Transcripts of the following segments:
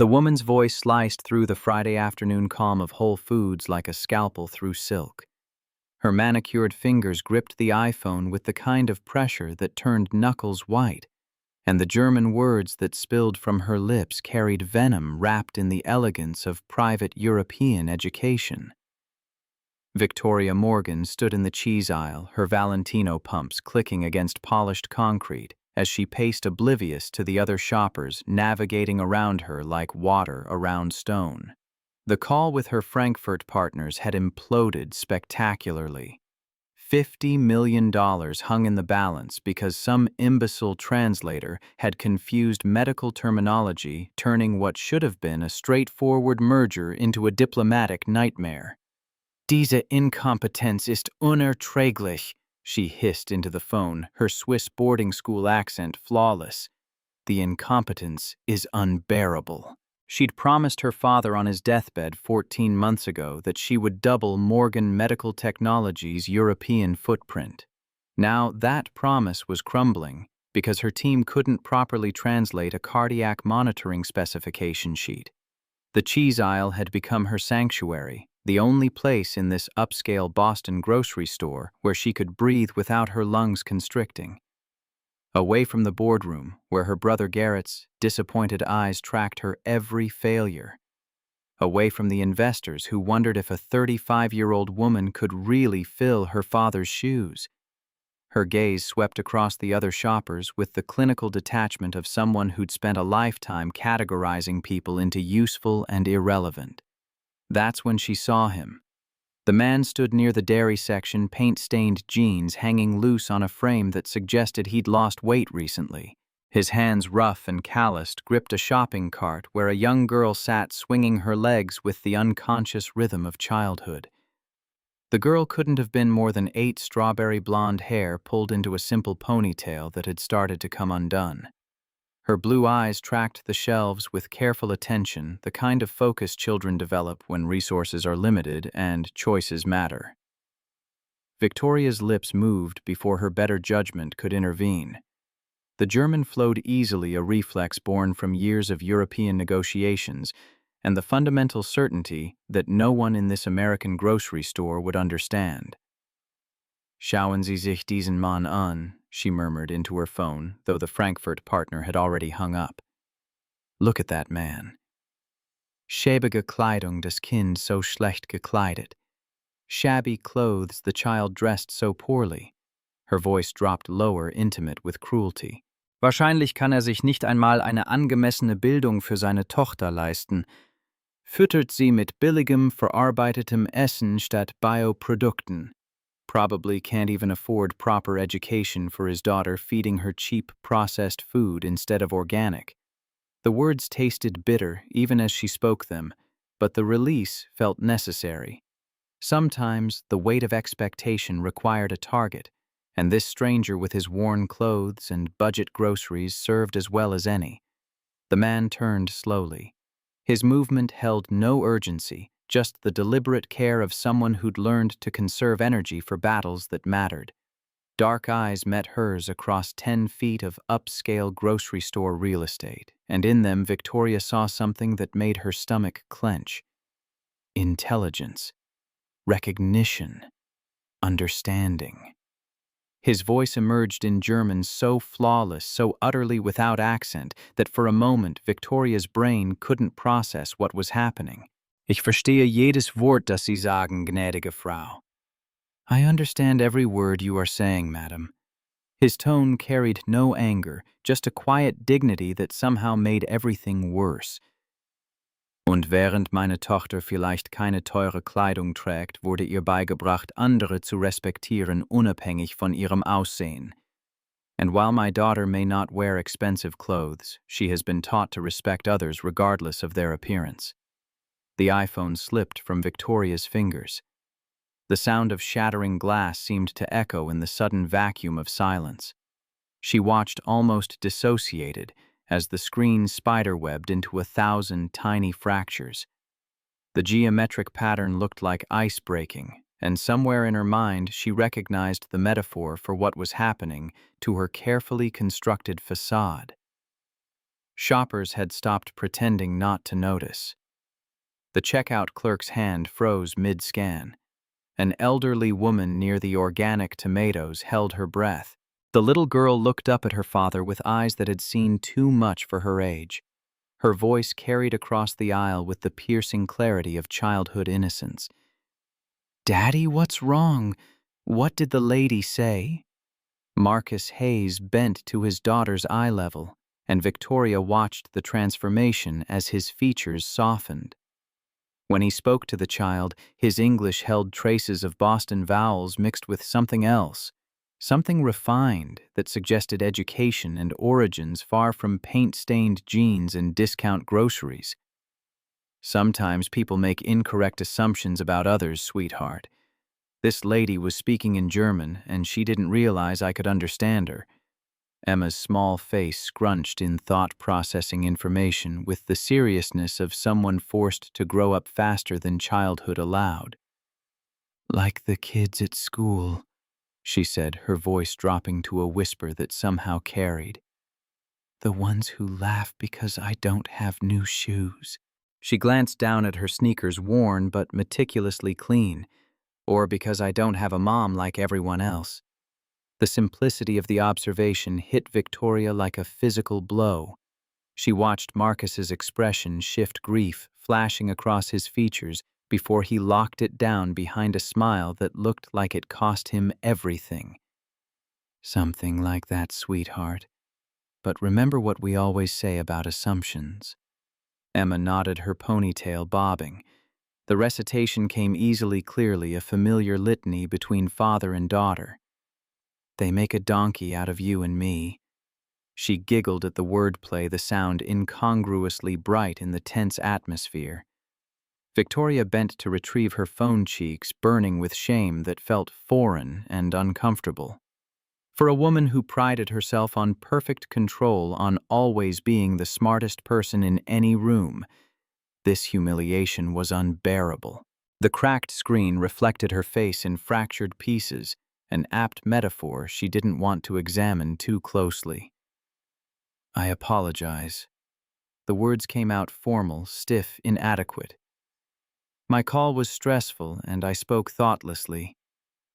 The woman's voice sliced through the Friday afternoon calm of Whole Foods like a scalpel through silk. Her manicured fingers gripped the iPhone with the kind of pressure that turned knuckles white, and the German words that spilled from her lips carried venom wrapped in the elegance of private European education. Victoria Morgan stood in the cheese aisle, her Valentino pumps clicking against polished concrete as she paced oblivious to the other shoppers navigating around her like water around stone. The call with her Frankfurt partners had imploded spectacularly. $50 million hung in the balance because some imbecile translator had confused medical terminology, turning what should have been a straightforward merger into a diplomatic nightmare. Diese Inkompetenz ist unerträglich, she hissed into the phone, her Swiss boarding school accent flawless. The incompetence is unbearable. She'd promised her father on his deathbed 14 months ago that she would double Morgan Medical Technologies' European footprint. Now that promise was crumbling because her team couldn't properly translate a cardiac monitoring specification sheet. The cheese aisle had become her sanctuary, the only place in this upscale Boston grocery store where she could breathe without her lungs constricting. Away from the boardroom, where her brother Garrett's disappointed eyes tracked her every failure. Away from the investors who wondered if a 35-year-old woman could really fill her father's shoes. Her gaze swept across the other shoppers with the clinical detachment of someone who'd spent a lifetime categorizing people into useful and irrelevant. That's when she saw him. The man stood near the dairy section, paint-stained jeans hanging loose on a frame that suggested he'd lost weight recently. His hands, rough and calloused, gripped a shopping cart where a young girl sat swinging her legs with the unconscious rhythm of childhood. The girl couldn't have been more than 8 strawberry blonde hair pulled into a simple ponytail that had started to come undone. Her blue eyes tracked the shelves with careful attention, the kind of focus children develop when resources are limited and choices matter. Victoria's lips moved before her better judgment could intervene. The German flowed easily, a reflex born from years of European negotiations, and the fundamental certainty that no one in this American grocery store would understand. Schauen Sie sich diesen Mann an, she murmured into her phone, though the Frankfurt partner had already hung up. Look at that man. Schäbige Kleidung, das Kind so schlecht gekleidet. Shabby clothes, the child dressed so poorly. Her voice dropped lower, intimate with cruelty. Wahrscheinlich kann sich nicht einmal eine angemessene Bildung für seine Tochter leisten. Füttert sie mit billigem, verarbeitetem Essen statt Bioprodukten. Probably can't even afford proper education for his daughter, feeding her cheap, processed food instead of organic. The words tasted bitter even as she spoke them, but the release felt necessary. Sometimes the weight of expectation required a target, and this stranger with his worn clothes and budget groceries served as well as any. The man turned slowly. His movement held no urgency, just the deliberate care of someone who'd learned to conserve energy for battles that mattered. Dark eyes met hers across 10 feet of upscale grocery store real estate, and in them Victoria saw something that made her stomach clench. Intelligence, recognition, understanding. His voice emerged in German so flawless, so utterly without accent, that for a moment Victoria's brain couldn't process what was happening. Ich verstehe jedes Wort, das Sie sagen, gnädige Frau. I understand every word you are saying, madam. His tone carried no anger, just a quiet dignity that somehow made everything worse. Und während meine Tochter vielleicht keine teure Kleidung trägt, wurde ihr beigebracht, andere zu respektieren, unabhängig von ihrem Aussehen. And while my daughter may not wear expensive clothes, she has been taught to respect others regardless of their appearance. The iPhone slipped from Victoria's fingers. The sound of shattering glass seemed to echo in the sudden vacuum of silence. She watched almost dissociated as the screen spiderwebbed into 1,000 tiny fractures. The geometric pattern looked like ice breaking, and somewhere in her mind she recognized the metaphor for what was happening to her carefully constructed facade. Shoppers had stopped pretending not to notice. The checkout clerk's hand froze mid-scan. An elderly woman near the organic tomatoes held her breath. The little girl looked up at her father with eyes that had seen too much for her age. Her voice carried across the aisle with the piercing clarity of childhood innocence. "Daddy, what's wrong? What did the lady say?" Marcus Hayes bent to his daughter's eye level, and Victoria watched the transformation as his features softened. When he spoke to the child, his English held traces of Boston vowels mixed with something else, something refined that suggested education and origins far from paint-stained jeans and discount groceries. "Sometimes people make incorrect assumptions about others, sweetheart. This lady was speaking in German, and she didn't realize I could understand her." Emma's small face scrunched in thought-processing information with the seriousness of someone forced to grow up faster than childhood allowed. "Like the kids at school," she said, her voice dropping to a whisper that somehow carried. "The ones who laugh because I don't have new shoes." She glanced down at her sneakers, worn but meticulously clean. "Or because I don't have a mom like everyone else." The simplicity of the observation hit Victoria like a physical blow. She watched Marcus's expression shift, grief flashing across his features before he locked it down behind a smile that looked like it cost him everything. "Something like that, sweetheart. But remember what we always say about assumptions." Emma nodded, her ponytail bobbing. The recitation came easily, clearly, a familiar litany between father and daughter. "They make a donkey out of you and me." She giggled at the wordplay, the sound incongruously bright in the tense atmosphere. Victoria bent to retrieve her phone, cheeks burning with shame that felt foreign and uncomfortable. For a woman who prided herself on perfect control, on always being the smartest person in any room, this humiliation was unbearable. The cracked screen reflected her face in fractured pieces, an apt metaphor she didn't want to examine too closely. "I apologize." The words came out formal, stiff, inadequate. "My call was stressful, and I spoke thoughtlessly."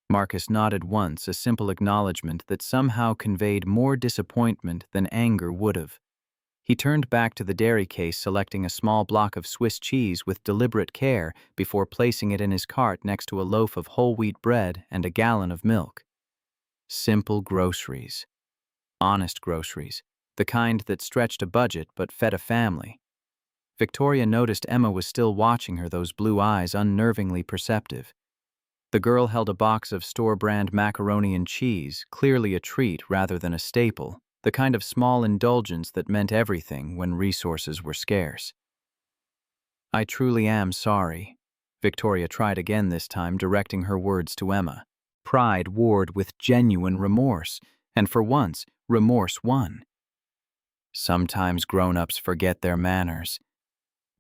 Marcus nodded once, a simple acknowledgement that somehow conveyed more disappointment than anger would have. He turned back to the dairy case, selecting a small block of Swiss cheese with deliberate care before placing it in his cart next to a loaf of whole wheat bread and a gallon of milk. Simple groceries. Honest groceries. The kind that stretched a budget but fed a family. Victoria noticed Emma was still watching her, those blue eyes unnervingly perceptive. The girl held a box of store-brand macaroni and cheese, clearly a treat rather than a staple, the kind of small indulgence that meant everything when resources were scarce. "I truly am sorry." Victoria tried again, this time directing her words to Emma. Pride warred with genuine remorse, and for once, remorse won. "Sometimes grown-ups forget their manners."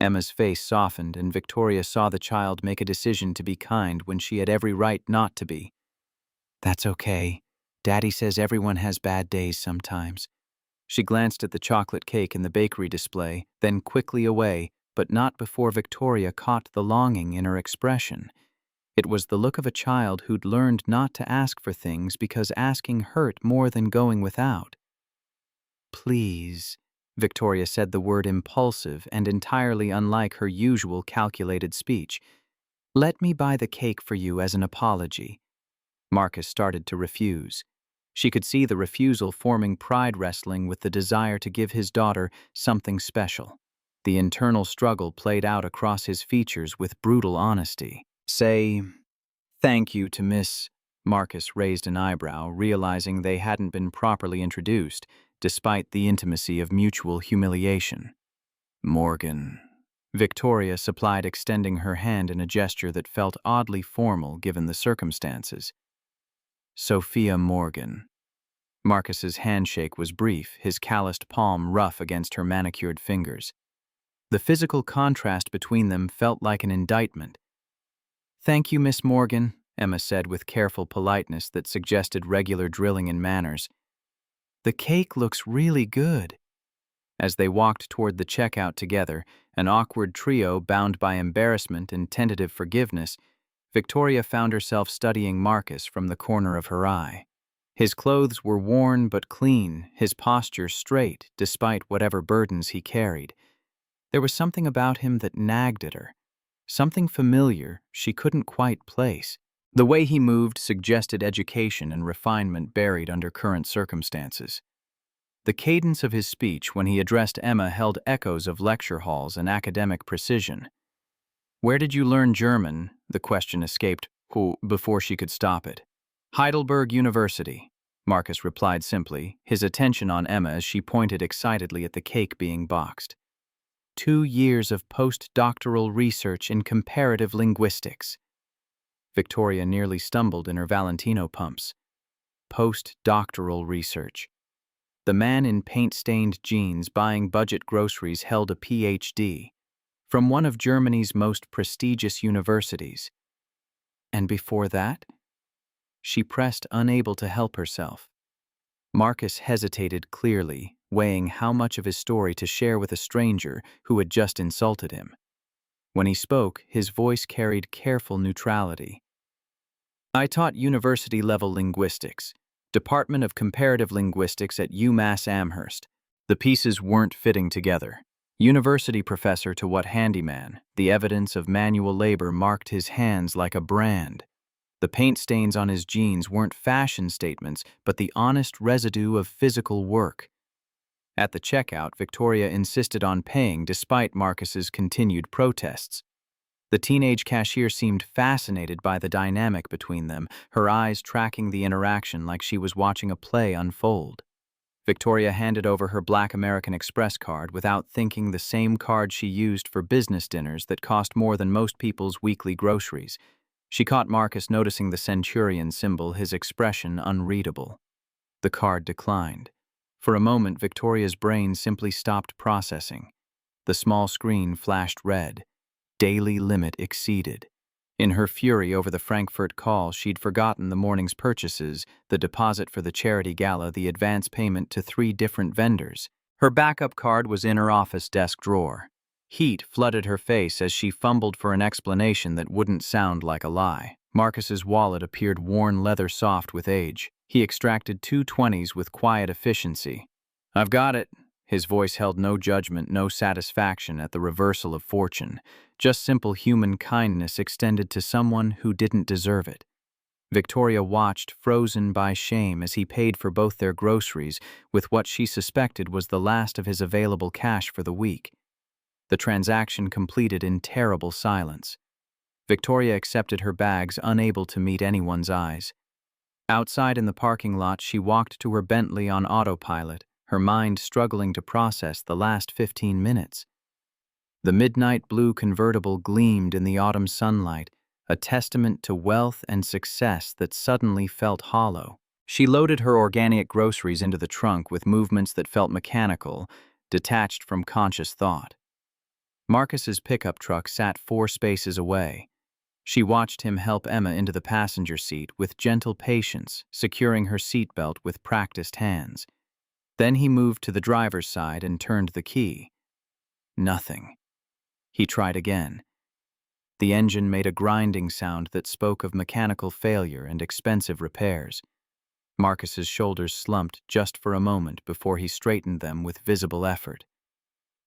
Emma's face softened, and Victoria saw the child make a decision to be kind when she had every right not to be. "That's okay. Daddy says everyone has bad days sometimes." She glanced at the chocolate cake in the bakery display, then quickly away, but not before Victoria caught the longing in her expression. It was the look of a child who'd learned not to ask for things because asking hurt more than going without. "Please," Victoria said, the word impulsive and entirely unlike her usual calculated speech. "Let me buy the cake for you as an apology." Marcus started to refuse. She could see the refusal forming pride wrestling with the desire to give his daughter something special. The internal struggle played out across his features with brutal honesty. "Say thank you to Miss—" Marcus raised an eyebrow, realizing they hadn't been properly introduced, despite the intimacy of mutual humiliation. "Morgan." Victoria supplied, extending her hand in a gesture that felt oddly formal given the circumstances. "Sophia Morgan." Marcus's handshake was brief, his calloused palm rough against her manicured fingers. The physical contrast between them felt like an indictment. "Thank you, Miss Morgan," Emma said with careful politeness that suggested regular drilling in manners. "The cake looks really good." As they walked toward the checkout together, an awkward trio bound by embarrassment and tentative forgiveness, Victoria found herself studying Marcus from the corner of her eye. His clothes were worn but clean, his posture straight despite whatever burdens he carried. There was something about him that nagged at her, something familiar she couldn't quite place. The way he moved suggested education and refinement buried under current circumstances. The cadence of his speech when he addressed Emma held echoes of lecture halls and academic precision. "Where did you learn German?" the question escaped before she could stop it. "Heidelberg University," Marcus replied simply, his attention on Emma as she pointed excitedly at the cake being boxed. 2 years of postdoctoral research in comparative linguistics. Victoria nearly stumbled in her Valentino pumps. Postdoctoral research. The man in paint-stained jeans buying budget groceries held a PhD from one of Germany's most prestigious universities. And before that? She pressed, unable to help herself. Marcus hesitated clearly, weighing how much of his story to share with a stranger who had just insulted him. When he spoke, his voice carried careful neutrality. "I taught university-level linguistics, Department of Comparative Linguistics at UMass Amherst." The pieces weren't fitting together. University professor to what handyman, the evidence of manual labor marked his hands like a brand. The paint stains on his jeans weren't fashion statements, but the honest residue of physical work. At the checkout, Victoria insisted on paying despite Marcus's continued protests. The teenage cashier seemed fascinated by the dynamic between them, her eyes tracking the interaction like she was watching a play unfold. Victoria handed over her Black American Express card without thinking, the same card she used for business dinners that cost more than most people's weekly groceries. She caught Marcus noticing the centurion symbol, his expression unreadable. The card declined. For a moment, Victoria's brain simply stopped processing. The small screen flashed red. Daily limit exceeded. In her fury over the Frankfurt call, she'd forgotten the morning's purchases, the deposit for the charity gala, the advance payment to 3 different vendors. Her backup card was in her office desk drawer. Heat flooded her face as she fumbled for an explanation that wouldn't sound like a lie. Marcus's wallet appeared worn leather soft with age. He extracted 2 20s with quiet efficiency. "I've got it." His voice held no judgment, no satisfaction at the reversal of fortune, just simple human kindness extended to someone who didn't deserve it. Victoria watched, frozen by shame, as he paid for both their groceries with what she suspected was the last of his available cash for the week. The transaction completed in terrible silence. Victoria accepted her bags, unable to meet anyone's eyes. Outside in the parking lot, she walked to her Bentley on autopilot, her mind struggling to process the last 15 minutes. The midnight blue convertible gleamed in the autumn sunlight, a testament to wealth and success that suddenly felt hollow. She loaded her organic groceries into the trunk with movements that felt mechanical, detached from conscious thought. Marcus's pickup truck sat 4 spaces away. She watched him help Emma into the passenger seat with gentle patience, securing her seatbelt with practiced hands. Then he moved to the driver's side and turned the key. Nothing. He tried again. The engine made a grinding sound that spoke of mechanical failure and expensive repairs. Marcus's shoulders slumped just for a moment before he straightened them with visible effort.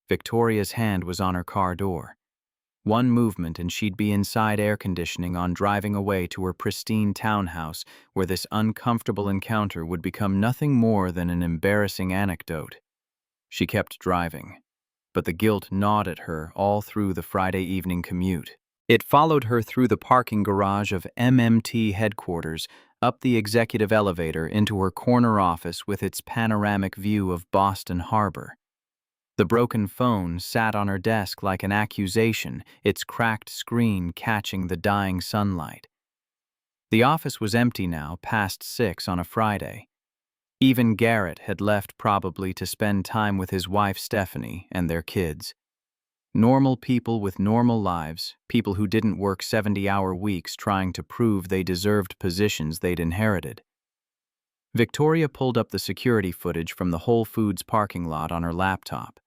Victoria's hand was on her car door. One movement and she'd be inside air conditioning on, driving away to her pristine townhouse where this uncomfortable encounter would become nothing more than an embarrassing anecdote. She kept driving, but the guilt gnawed at her all through the Friday evening commute. It followed her through the parking garage of MMT headquarters, up the executive elevator into her corner office with its panoramic view of Boston Harbor. The broken phone sat on her desk like an accusation, its cracked screen catching the dying sunlight. The office was empty now, past 6 on a Friday. Even Garrett had left, probably to spend time with his wife Stephanie and their kids. Normal people with normal lives, people who didn't work 70-hour weeks trying to prove they deserved positions they'd inherited. Victoria pulled up the security footage from the Whole Foods parking lot on her laptop.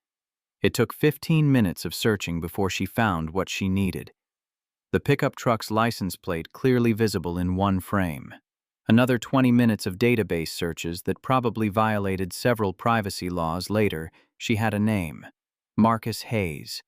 It took 15 minutes of searching before she found what she needed. The pickup truck's license plate clearly visible in one frame. Another 20 minutes of database searches that probably violated several privacy laws later. She had a name: Marcus Hayes,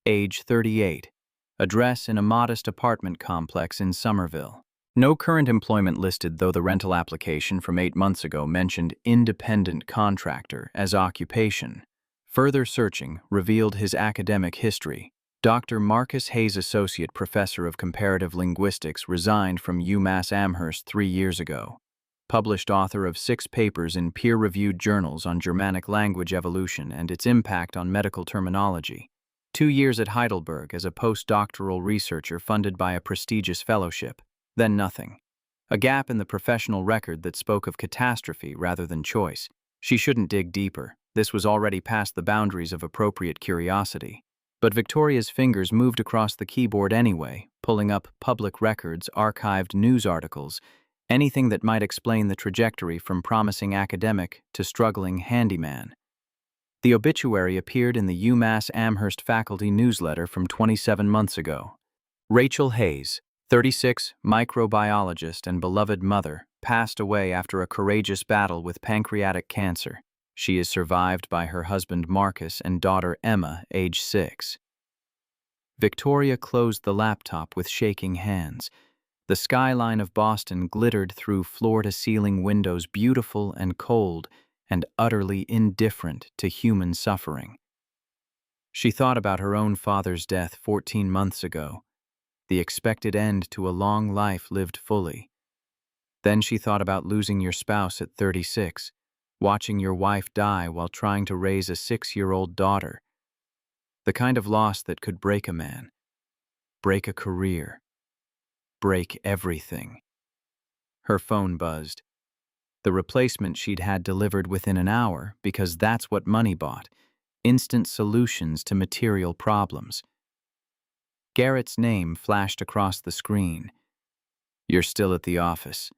age 38, address in a modest apartment complex in Somerville. No current employment listed, though the rental application from 8 months ago mentioned independent contractor as occupation. Further searching revealed his academic history. Dr. Marcus Hayes, Associate Professor of Comparative Linguistics, resigned from UMass Amherst 3 years ago. Published author of 6 papers in peer-reviewed journals on Germanic language evolution and its impact on medical terminology. 2 years at Heidelberg as a postdoctoral researcher funded by a prestigious fellowship. Then nothing. A gap in the professional record that spoke of catastrophe rather than choice. She shouldn't dig deeper. This was already past the boundaries of appropriate curiosity. But Victoria's fingers moved across the keyboard anyway, pulling up public records, archived news articles, anything that might explain the trajectory from promising academic to struggling handyman. The obituary appeared in the UMass Amherst faculty newsletter from 27 months ago. Rachel Hayes, 36, microbiologist and beloved mother, passed away after a courageous battle with pancreatic cancer. She is survived by her husband Marcus and daughter Emma, age 6. Victoria closed the laptop with shaking hands. The skyline of Boston glittered through floor-to-ceiling windows, beautiful and cold and utterly indifferent to human suffering. She thought about her own father's death 14 months ago, the expected end to a long life lived fully. Then she thought about losing your spouse at 36, watching your wife die while trying to raise a 6-year-old daughter. The kind of loss that could break a man, break a career, break everything. Her phone buzzed. The replacement she'd had delivered within an hour, because that's what money bought: instant solutions to material problems. Garrett's name flashed across the screen. "You're still at the office."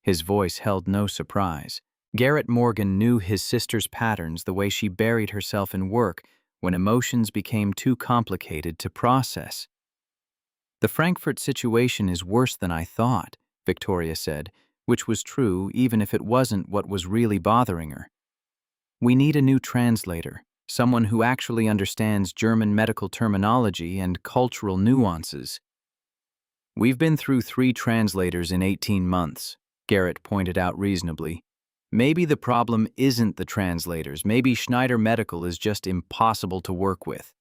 His voice held no surprise. Garrett Morgan knew his sister's patterns, the way she buried herself in work when emotions became too complicated to process. "The Frankfurt situation is worse than I thought," Victoria said, which was true even if it wasn't what was really bothering her. "We need a new translator, someone who actually understands German medical terminology and cultural nuances." "We've been through 3 translators in 18 months, Garrett pointed out reasonably. "Maybe the problem isn't the translators. Maybe Schneider Medical is just impossible to work with."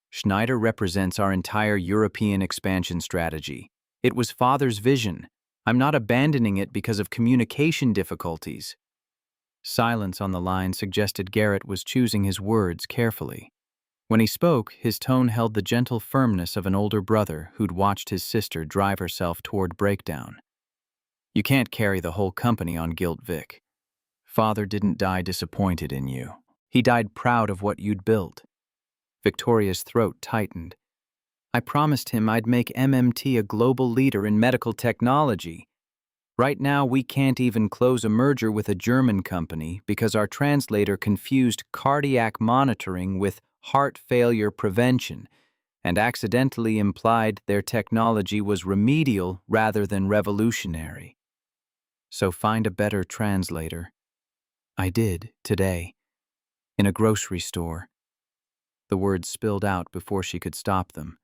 "Schneider represents our entire European expansion strategy. It was Father's vision. I'm not abandoning it because of communication difficulties." Silence on the line suggested Garrett was choosing his words carefully. When he spoke, his tone held the gentle firmness of an older brother who'd watched his sister drive herself toward breakdown. "You can't carry the whole company on guilt, Vic. Father didn't die disappointed in you. He died proud of what you'd built." Victoria's throat tightened. "I promised him I'd make MMT a global leader in medical technology. Right now, we can't even close a merger with a German company because our translator confused cardiac monitoring with heart failure prevention and accidentally implied their technology was remedial rather than revolutionary. So find a better translator." "I did, today. In a grocery store." The words spilled out before she could stop them.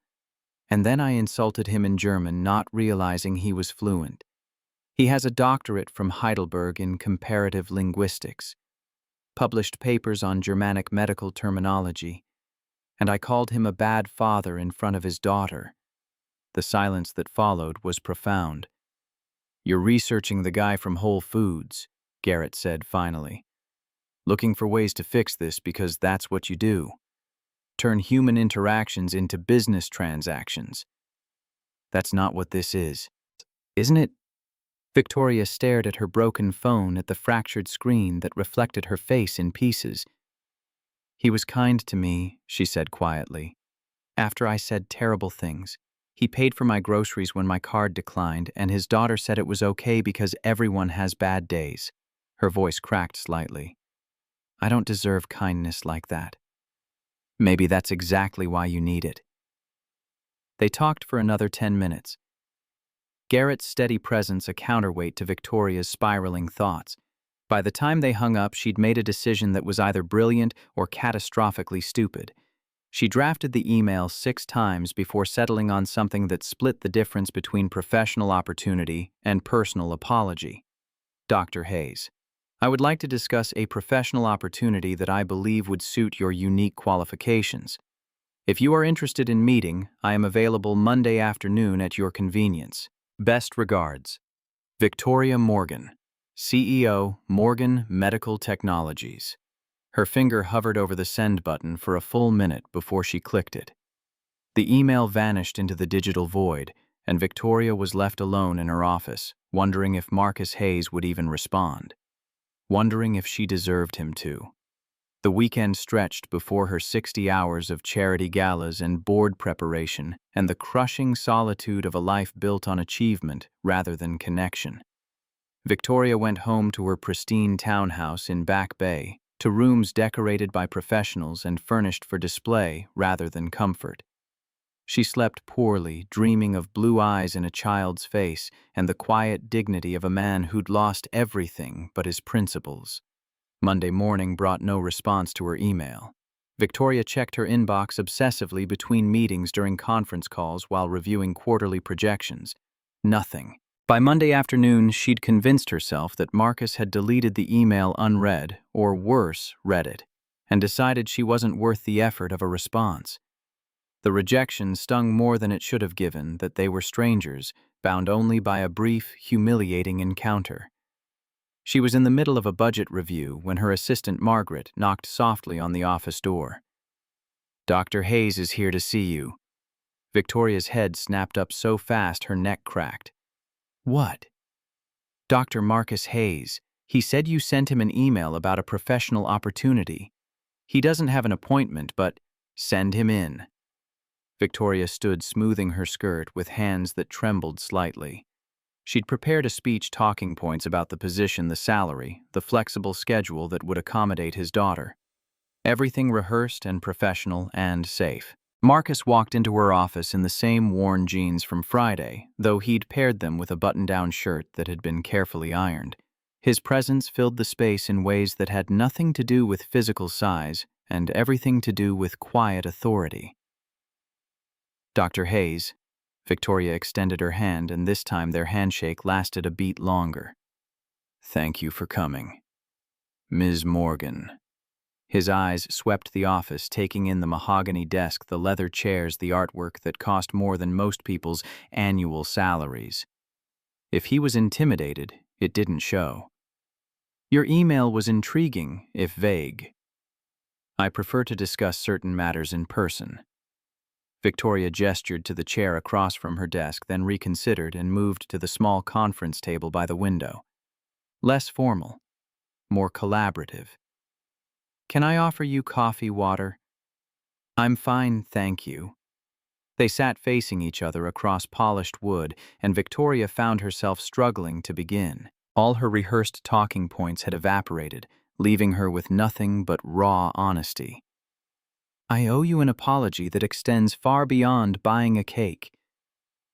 "And then I insulted him in German, not realizing he was fluent. He has a doctorate from Heidelberg in comparative linguistics, published papers on Germanic medical terminology, and I called him a bad father in front of his daughter." The silence that followed was profound. "You're researching the guy from Whole Foods," Garrett said finally. "Looking for ways to fix this because that's what you do. Turn human interactions into business transactions. That's not what this is, isn't it?" Victoria stared at her broken phone, at the fractured screen that reflected her face in pieces. "He was kind to me," she said quietly. "After I said terrible things. He paid for my groceries when my card declined, and his daughter said it was okay because everyone has bad days." Her voice cracked slightly. "I don't deserve kindness like that." Maybe that's exactly why you need it. They talked for another 10 minutes. Garrett's steady presence a counterweight to Victoria's spiraling thoughts. By the time they hung up, she'd made a decision that was either brilliant or catastrophically stupid. She drafted the email 6 times before settling on something that split the difference between professional opportunity and personal apology. Dr. Hayes, I would like to discuss a professional opportunity that I believe would suit your unique qualifications. If you are interested in meeting, I am available Monday afternoon at your convenience. Best regards, Victoria Morgan, CEO, Morgan Medical Technologies. Her finger hovered over the send button for a full minute before she clicked it. The email vanished into the digital void, and Victoria was left alone in her office, wondering if Marcus Hayes would even respond. Wondering if she deserved him to. The weekend stretched before her 60 hours of charity galas and board preparation and the crushing solitude of a life built on achievement rather than connection. Victoria went home to her pristine townhouse in Back Bay, to rooms decorated by professionals and furnished for display rather than comfort. She slept poorly, dreaming of blue eyes in a child's face and the quiet dignity of a man who'd lost everything but his principles. Monday morning brought no response to her email. Victoria checked her inbox obsessively between meetings during conference calls while reviewing quarterly projections. Nothing. By Monday afternoon, she'd convinced herself that Marcus had deleted the email unread, or worse, read it, and decided she wasn't worth the effort of a response. The rejection stung more than it should have given that they were strangers, bound only by a brief, humiliating encounter. She was in the middle of a budget review when her assistant Margaret knocked softly on the office door. "Dr. Hayes is here to see you." Victoria's head snapped up so fast her neck cracked. "What?" "Dr. Marcus Hayes. He said you sent him an email about a professional opportunity. He doesn't have an appointment, but send him in." Victoria stood smoothing her skirt with hands that trembled slightly. She'd prepared a speech talking points about the position, the salary, the flexible schedule that would accommodate his daughter. Everything rehearsed and professional and safe. Marcus walked into her office in the same worn jeans from Friday, though he'd paired them with a button-down shirt that had been carefully ironed. His presence filled the space in ways that had nothing to do with physical size and everything to do with quiet authority. "Dr. Hayes." Victoria extended her hand, and this time their handshake lasted a beat longer. "Thank you for coming. Ms. Morgan." His eyes swept the office, taking in the mahogany desk, the leather chairs, the artwork that cost more than most people's annual salaries. If he was intimidated, it didn't show. "Your email was intriguing, if vague. I prefer to discuss certain matters in person." Victoria gestured to the chair across from her desk, then reconsidered and moved to the small conference table by the window. Less formal, more collaborative. "Can I offer you coffee, water?" "I'm fine, thank you." They sat facing each other across polished wood, and Victoria found herself struggling to begin. All her rehearsed talking points had evaporated, leaving her with nothing but raw honesty. "I owe you an apology that extends far beyond buying a cake."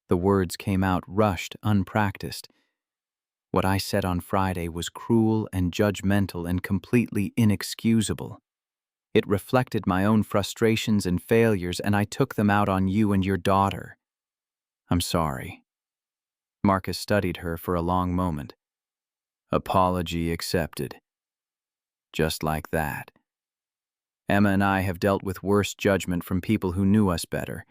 The words came out rushed, unpracticed. "What I said on Friday was cruel and judgmental and completely inexcusable. It reflected my own frustrations and failures, and I took them out on you and your daughter. I'm sorry." Marcus studied her for a long moment. "Apology accepted." Just like that. Emma and I have dealt with worse judgment from people who knew us better.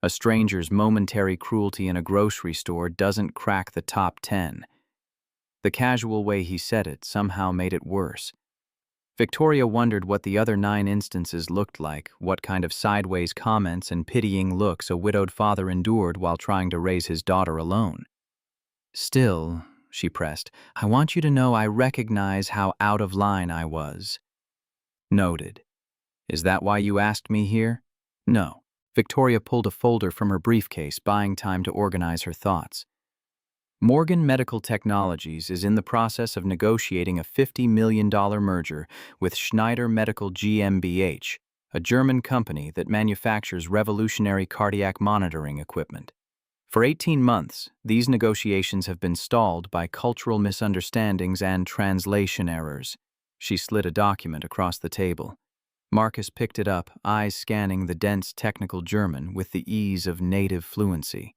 A stranger's momentary cruelty in a grocery store doesn't crack the top 10. The casual way he said it somehow made it worse. Victoria wondered what the other 9 instances looked like, what kind of sideways comments and pitying looks a widowed father endured while trying to raise his daughter alone. "Still," she pressed, "I want you to know I recognize how out of line I was." "Noted. Is that why you asked me here?" "No." Victoria pulled a folder from her briefcase, buying time to organize her thoughts. Morgan Medical Technologies is in the process of negotiating a $50 million merger with Schneider Medical GmbH, a German company that manufactures revolutionary cardiac monitoring equipment. For 18 months, these negotiations have been stalled by cultural misunderstandings and translation errors. She slid a document across the table. Marcus picked it up, eyes scanning the dense technical German with the ease of native fluency.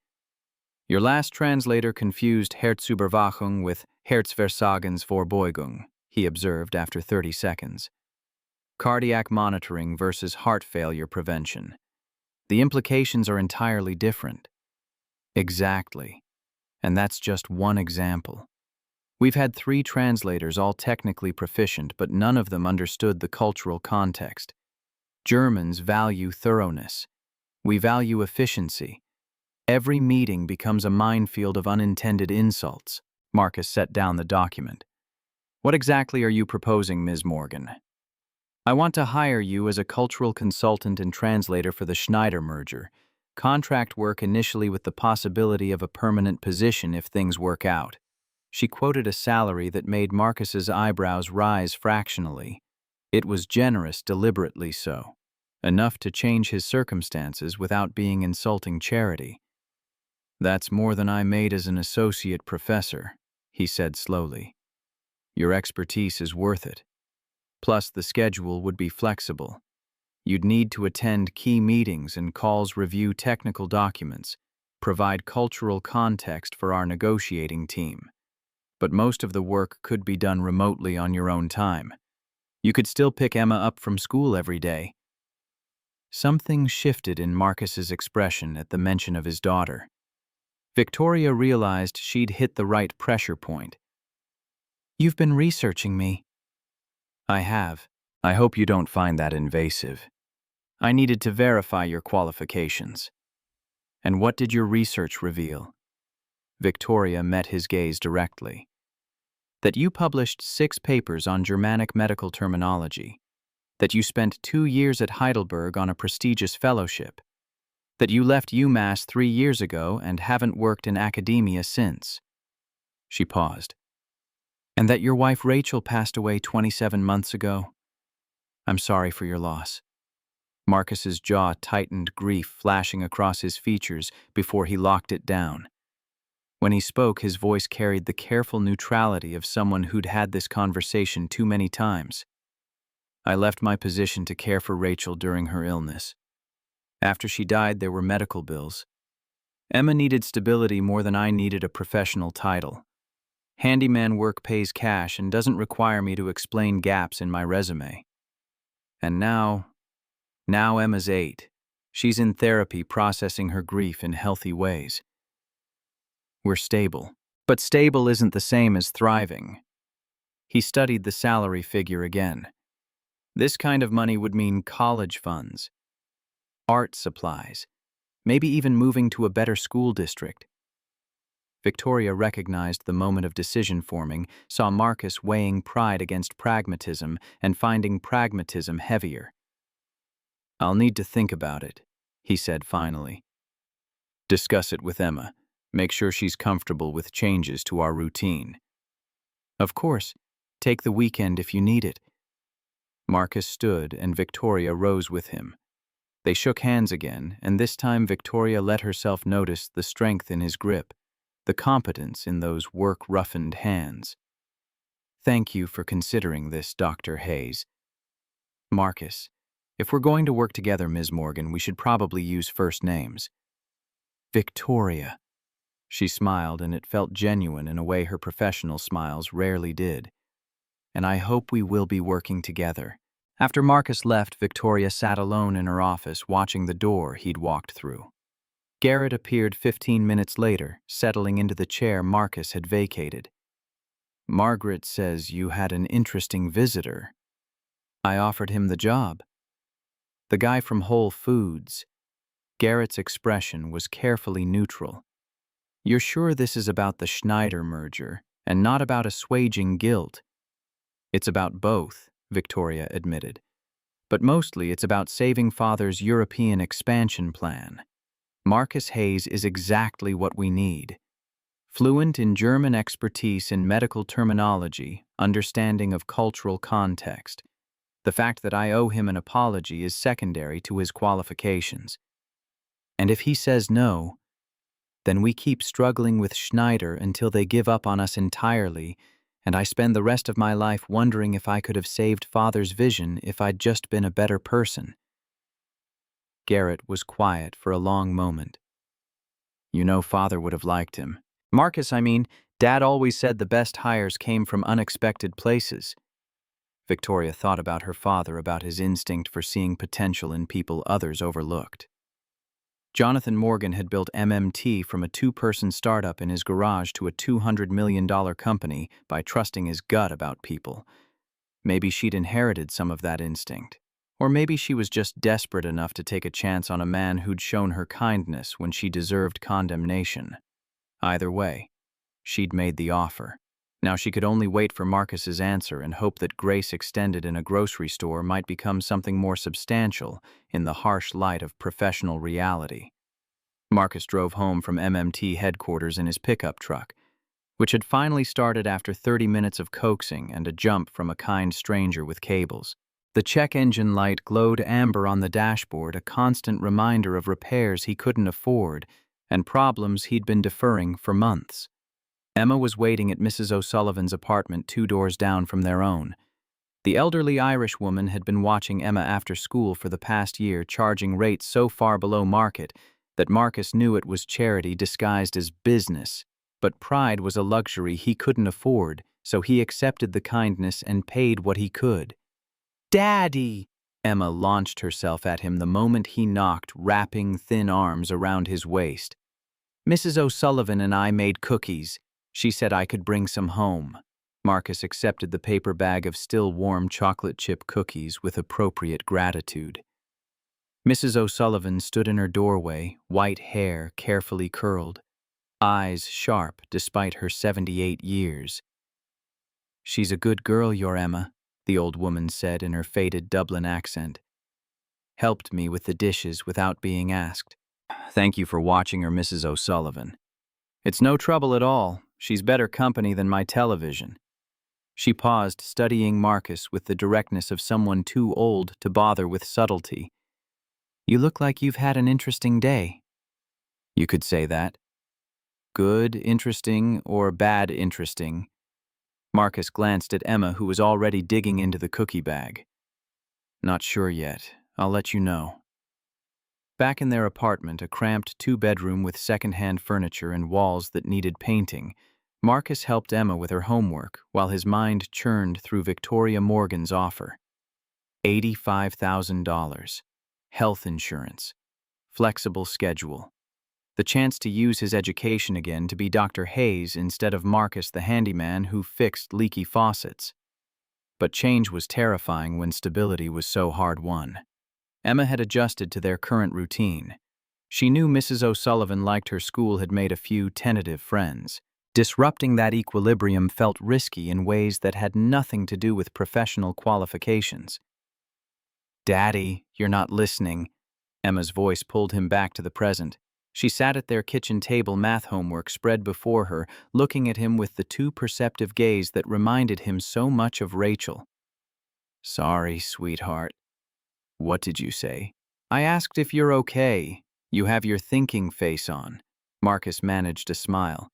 Your last translator confused Herzüberwachung with Herzversagensvorbeugung, he observed after 30 seconds. Cardiac monitoring versus heart failure prevention. The implications are entirely different. Exactly. And that's just one example. We've had 3 translators, all technically proficient, but none of them understood the cultural context. Germans value thoroughness. We value efficiency. Every meeting becomes a minefield of unintended insults. Marcus set down the document. What exactly are you proposing, Ms. Morgan? I want to hire you as a cultural consultant and translator for the Schneider merger. Contract work initially with the possibility of a permanent position if things work out. She quoted a salary that made Marcus's eyebrows rise fractionally. It was generous, deliberately so. Enough to change his circumstances without being insulting charity. That's more than I made as an associate professor, he said slowly. Your expertise is worth it. Plus, the schedule would be flexible. You'd need to attend key meetings and calls, review technical documents, provide cultural context for our negotiating team. But most of the work could be done remotely on your own time. You could still pick Emma up from school every day. Something shifted in Marcus's expression at the mention of his daughter. Victoria realized she'd hit the right pressure point. You've been researching me. I have. I hope you don't find that invasive. I needed to verify your qualifications. And what did your research reveal? Victoria met his gaze directly. That you published 6 papers on Germanic medical terminology. That you spent 2 years at Heidelberg on a prestigious fellowship. That you left UMass 3 years ago and haven't worked in academia since. She paused. And that your wife Rachel passed away 27 months ago. I'm sorry for your loss. Marcus's jaw tightened, grief flashing across his features before he locked it down. When he spoke, his voice carried the careful neutrality of someone who'd had this conversation too many times. I left my position to care for Rachel during her illness. After she died, there were medical bills. Emma needed stability more than I needed a professional title. Handyman work pays cash and doesn't require me to explain gaps in my resume. And now Emma's 8. She's in therapy processing her grief in healthy ways. We're stable. But stable isn't the same as thriving. He studied the salary figure again. This kind of money would mean college funds, art supplies, maybe even moving to a better school district. Victoria recognized the moment of decision forming, saw Marcus weighing pride against pragmatism and finding pragmatism heavier. I'll need to think about it, he said finally. Discuss it with Emma. Make sure she's comfortable with changes to our routine. Of course, take the weekend if you need it. Marcus stood and Victoria rose with him. They shook hands again, and this time Victoria let herself notice the strength in his grip, the competence in those work-roughened hands. Thank you for considering this, Dr. Hayes. Marcus, if we're going to work together, Ms. Morgan, we should probably use first names. Victoria. She smiled, and it felt genuine in a way her professional smiles rarely did. And I hope we will be working together. After Marcus left, Victoria sat alone in her office watching the door he'd walked through. Garrett appeared 15 minutes later, settling into the chair Marcus had vacated. Margaret says you had an interesting visitor. I offered him the job. The guy from Whole Foods. Garrett's expression was carefully neutral. You're sure this is about the Schneider merger, and not about assuaging guilt? It's about both, Victoria admitted. But mostly it's about saving Father's European expansion plan. Marcus Hayes is exactly what we need. Fluent in German expertise in medical terminology, understanding of cultural context. The fact that I owe him an apology is secondary to his qualifications. And if he says no, then we keep struggling with Schneider until they give up on us entirely, and I spend the rest of my life wondering if I could have saved Father's vision if I'd just been a better person. Garrett was quiet for a long moment. You know Father would have liked him. Marcus, I mean, Dad always said the best hires came from unexpected places. Victoria thought about her father, about his instinct for seeing potential in people others overlooked. Jonathan Morgan had built MMT from a two-person startup in his garage to a $200 million company by trusting his gut about people. Maybe she'd inherited some of that instinct. Or maybe she was just desperate enough to take a chance on a man who'd shown her kindness when she deserved condemnation. Either way, she'd made the offer. Now she could only wait for Marcus's answer and hope that grace extended in a grocery store might become something more substantial in the harsh light of professional reality. Marcus drove home from MMT headquarters in his pickup truck, which had finally started after 30 minutes of coaxing and a jump from a kind stranger with cables. The check engine light glowed amber on the dashboard, a constant reminder of repairs he couldn't afford and problems he'd been deferring for months. Emma was waiting at Mrs. O'Sullivan's apartment 2 doors down from their own. The elderly Irish woman had been watching Emma after school for the past year, charging rates so far below market that Marcus knew it was charity disguised as business. But pride was a luxury he couldn't afford, so he accepted the kindness and paid what he could. "Daddy!" Emma launched herself at him the moment he knocked, wrapping thin arms around his waist. "Mrs. O'Sullivan and I made cookies. She said I could bring some home." Marcus accepted the paper bag of still warm chocolate chip cookies with appropriate gratitude. Mrs. O'Sullivan stood in her doorway, white hair carefully curled, eyes sharp despite her 78 years. "She's a good girl, your Emma," the old woman said in her faded Dublin accent. "Helped me with the dishes without being asked. Thank you for watching her, Mrs. O'Sullivan. It's no trouble at all. She's better company than my television." She paused, studying Marcus with the directness of someone too old to bother with subtlety. "You look like you've had an interesting day." "You could say that. Good, interesting, or bad, interesting." Marcus glanced at Emma, who was already digging into the cookie bag. "Not sure yet. I'll let you know." Back in their apartment, a cramped 2-bedroom with second-hand furniture and walls that needed painting, Marcus helped Emma with her homework while his mind churned through Victoria Morgan's offer. $85,000. Health insurance. Flexible schedule. The chance to use his education again to be Dr. Hayes instead of Marcus the handyman who fixed leaky faucets. But change was terrifying when stability was so hard-won. Emma had adjusted to their current routine. She knew Mrs. O'Sullivan liked her school, had made a few tentative friends. Disrupting that equilibrium felt risky in ways that had nothing to do with professional qualifications. "Daddy, you're not listening." Emma's voice pulled him back to the present. She sat at their kitchen table, math homework spread before her, looking at him with the too perceptive gaze that reminded him so much of Rachel. "Sorry, sweetheart." "What did you say?" "I asked if you're okay. You have your thinking face on." Marcus managed a smile.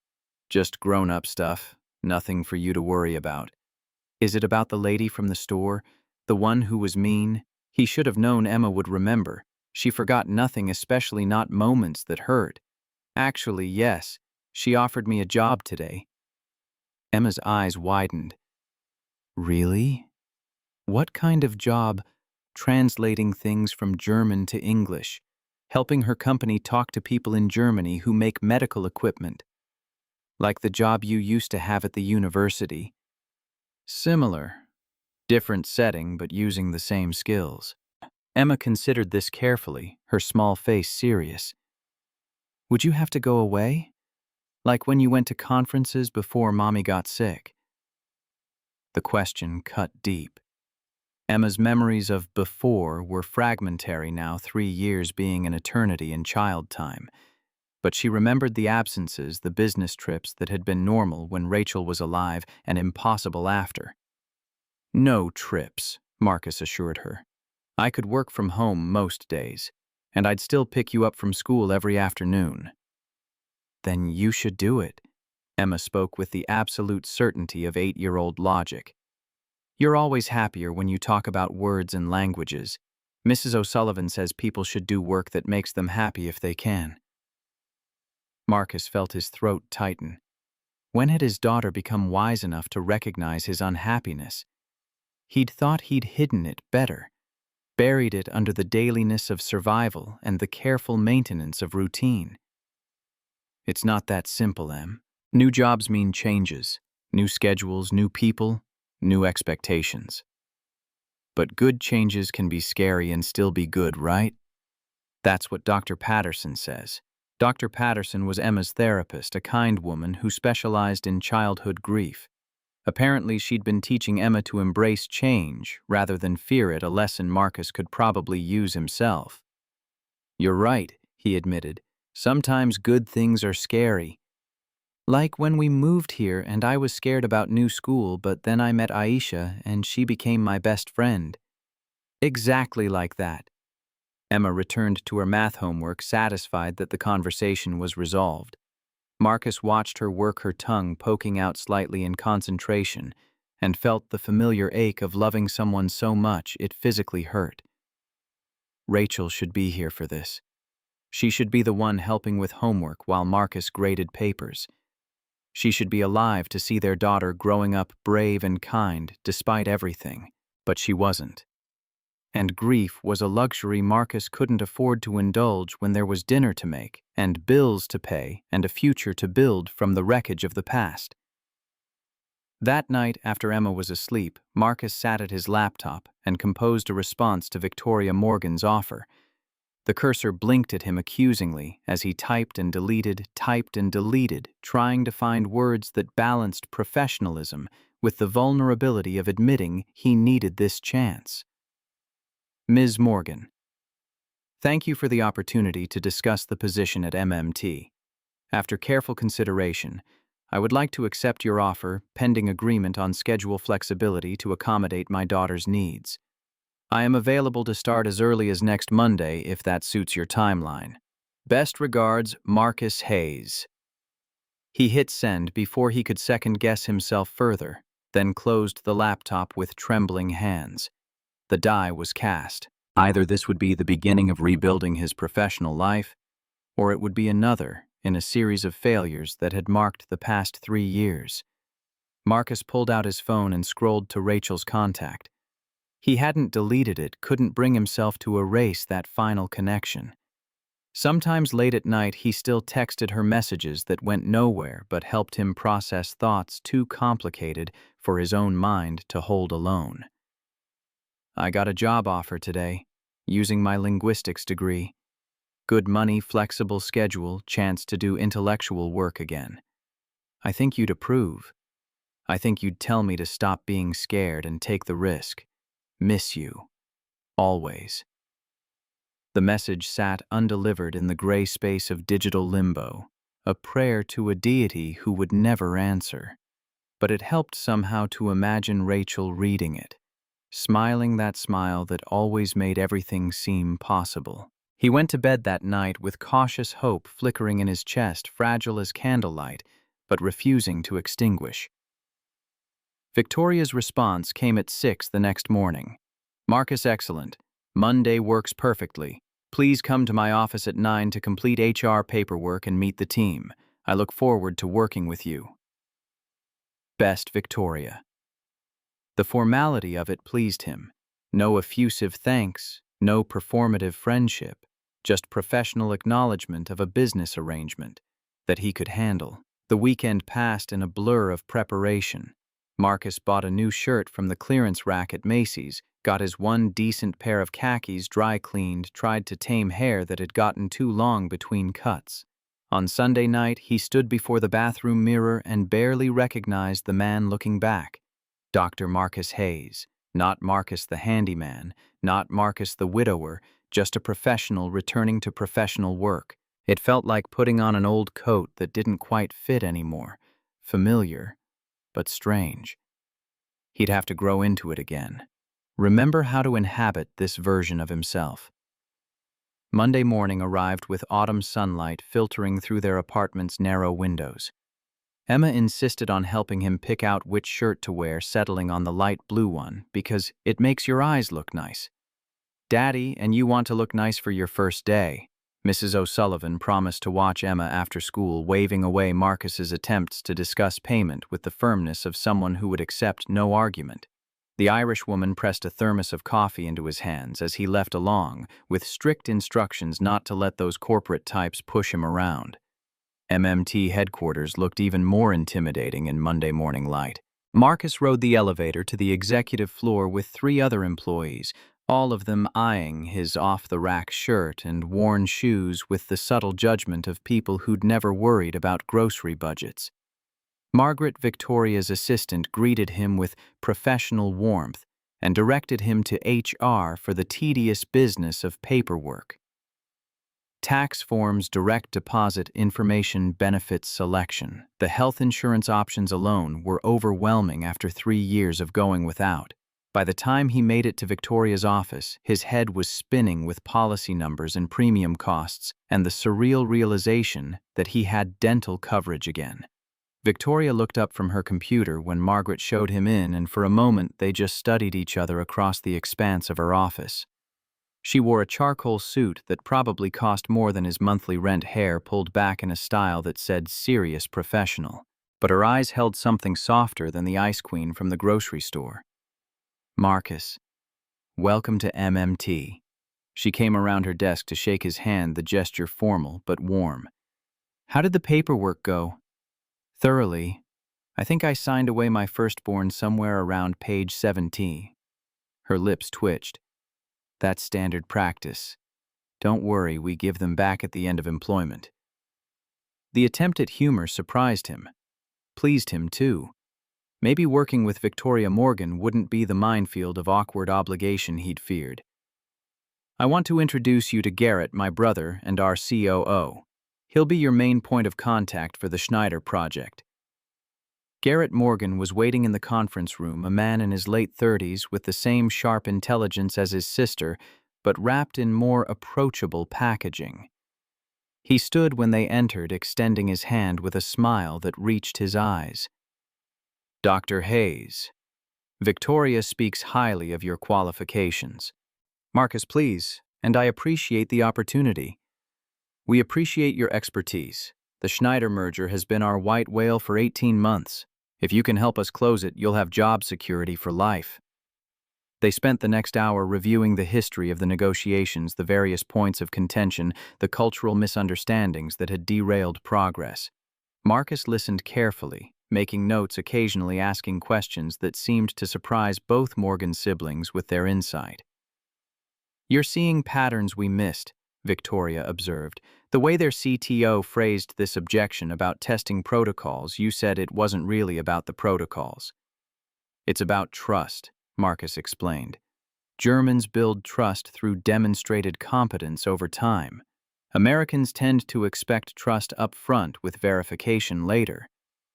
"Just grown-up stuff. Nothing for you to worry about." "Is it about the lady from the store? The one who was mean?" He should have known Emma would remember. She forgot nothing, especially not moments that hurt. "Actually, yes. She offered me a job today." Emma's eyes widened. "Really? What kind of job?" "Translating things from German to English. Helping her company talk to people in Germany who make medical equipment. Like the job you used to have at the university." "Similar. Different setting, but using the same skills." Emma considered this carefully, her small face serious. "Would you have to go away? Like when you went to conferences before Mommy got sick?" The question cut deep. Emma's memories of before were fragmentary now, 3 years being an eternity in child time. But she remembered the absences, the business trips that had been normal when Rachel was alive and impossible after. "No trips," Marcus assured her. I could work from home most days, and I'd still pick you up from school every afternoon. Then you should do it. Emma spoke with the absolute certainty of 8-year-old logic. You're always happier when you talk about words and languages. Mrs. O'Sullivan says people should do work that makes them happy if they can. Marcus felt his throat tighten. When had his daughter become wise enough to recognize his unhappiness? He'd thought he'd hidden it better, buried it under the dailiness of survival and the careful maintenance of routine. It's not that simple, Em. New jobs mean changes, new schedules, new people, new expectations. But good changes can be scary and still be good, right? That's what Dr. Patterson says. Dr. Patterson was Emma's therapist, a kind woman who specialized in childhood grief. Apparently, she'd been teaching Emma to embrace change rather than fear it, a lesson Marcus could probably use himself. You're right, he admitted. Sometimes good things are scary. Like when we moved here and I was scared about new school, but then I met Aisha and she became my best friend. Exactly like that. Emma returned to her math homework, satisfied that the conversation was resolved. Marcus watched her work her tongue, poking out slightly in concentration, and felt the familiar ache of loving someone so much it physically hurt. Rachel should be here for this. She should be the one helping with homework while Marcus graded papers. She should be alive to see their daughter growing up brave and kind despite everything, but she wasn't. And grief was a luxury Marcus couldn't afford to indulge when there was dinner to make, and bills to pay, and a future to build from the wreckage of the past. That night, after Emma was asleep, Marcus sat at his laptop and composed a response to Victoria Morgan's offer. The cursor blinked at him accusingly as he typed and deleted, trying to find words that balanced professionalism with the vulnerability of admitting he needed this chance. Ms. Morgan, thank you for the opportunity to discuss the position at MMT. After careful consideration, I would like to accept your offer pending agreement on schedule flexibility to accommodate my daughter's needs. I am available to start as early as next Monday if that suits your timeline. Best regards, Marcus Hayes. He hit send before he could second-guess himself further, then closed the laptop with trembling hands. The die was cast. Either this would be the beginning of rebuilding his professional life, or it would be another in a series of failures that had marked the past 3 years. Marcus pulled out his phone and scrolled to Rachel's contact. He hadn't deleted it, couldn't bring himself to erase that final connection. Sometimes late at night, he still texted her messages that went nowhere but helped him process thoughts too complicated for his own mind to hold alone. I got a job offer today, using my linguistics degree. Good money, flexible schedule, chance to do intellectual work again. I think you'd approve. I think you'd tell me to stop being scared and take the risk. Miss you. Always. The message sat undelivered in the gray space of digital limbo, a prayer to a deity who would never answer. But it helped somehow to imagine Rachel reading it, smiling that smile that always made everything seem possible. He went to bed that night with cautious hope flickering in his chest, fragile as candlelight, but refusing to extinguish. Victoria's response came at 6 the next morning. Marcus, excellent. Monday works perfectly. Please come to my office at 9 to complete HR paperwork and meet the team. I look forward to working with you. Best, Victoria. The formality of it pleased him. No effusive thanks, no performative friendship, just professional acknowledgement of a business arrangement that he could handle. The weekend passed in a blur of preparation. Marcus bought a new shirt from the clearance rack at Macy's, got his one decent pair of khakis dry cleaned, tried to tame hair that had gotten too long between cuts. On Sunday night, he stood before the bathroom mirror and barely recognized the man looking back. Dr. Marcus Hayes, not Marcus the handyman, not Marcus the widower, just a professional returning to professional work. It felt like putting on an old coat that didn't quite fit anymore, familiar, but strange. He'd have to grow into it again. Remember how to inhabit this version of himself. Monday morning arrived with autumn sunlight filtering through their apartment's narrow windows. Emma insisted on helping him pick out which shirt to wear, settling on the light blue one, because it makes your eyes look nice. Daddy, and you want to look nice for your first day. Mrs. O'Sullivan promised to watch Emma after school, waving away Marcus's attempts to discuss payment with the firmness of someone who would accept no argument. The Irish woman pressed a thermos of coffee into his hands as he left along, with strict instructions not to let those corporate types push him around. MMT headquarters looked even more intimidating in Monday morning light. Marcus rode the elevator to the executive floor with 3 other employees, all of them eyeing his off-the-rack shirt and worn shoes with the subtle judgment of people who'd never worried about grocery budgets. Margaret, Victoria's assistant, greeted him with professional warmth and directed him to HR for the tedious business of paperwork. Tax forms, direct deposit, information, benefits selection. The health insurance options alone were overwhelming after 3 years of going without. By the time he made it to Victoria's office, his head was spinning with policy numbers and premium costs and the surreal realization that he had dental coverage again. Victoria looked up from her computer when Margaret showed him in, and for a moment they just studied each other across the expanse of her office. She wore a charcoal suit that probably cost more than his monthly rent, hair pulled back in a style that said serious professional. But her eyes held something softer than the ice queen from the grocery store. Marcus, welcome to MMT. She came around her desk to shake his hand, the gesture formal but warm. How did the paperwork go? Thoroughly. I think I signed away my firstborn somewhere around page 17. Her lips twitched. That's standard practice. Don't worry, we give them back at the end of employment. The attempt at humor surprised him. Pleased him, too. Maybe working with Victoria Morgan wouldn't be the minefield of awkward obligation he'd feared. I want to introduce you to Garrett, my brother, and our COO. He'll be your main point of contact for the Schneider project. Garrett Morgan was waiting in the conference room, a man in his late 30s with the same sharp intelligence as his sister, but wrapped in more approachable packaging. He stood when they entered, extending his hand with a smile that reached his eyes. Dr. Hayes, Victoria speaks highly of your qualifications. Marcus, please, and I appreciate the opportunity. We appreciate your expertise. The Schneider merger has been our white whale for 18 months. If you can help us close it, you'll have job security for life. They spent the next hour reviewing the history of the negotiations, the various points of contention, the cultural misunderstandings that had derailed progress. Marcus listened carefully, making notes, occasionally asking questions that seemed to surprise both Morgan siblings with their insight. You're seeing patterns we missed, Victoria observed. The way their CTO phrased this objection about testing protocols, you said it wasn't really about the protocols. It's about trust, Marcus explained. Germans build trust through demonstrated competence over time. Americans tend to expect trust up front with verification later.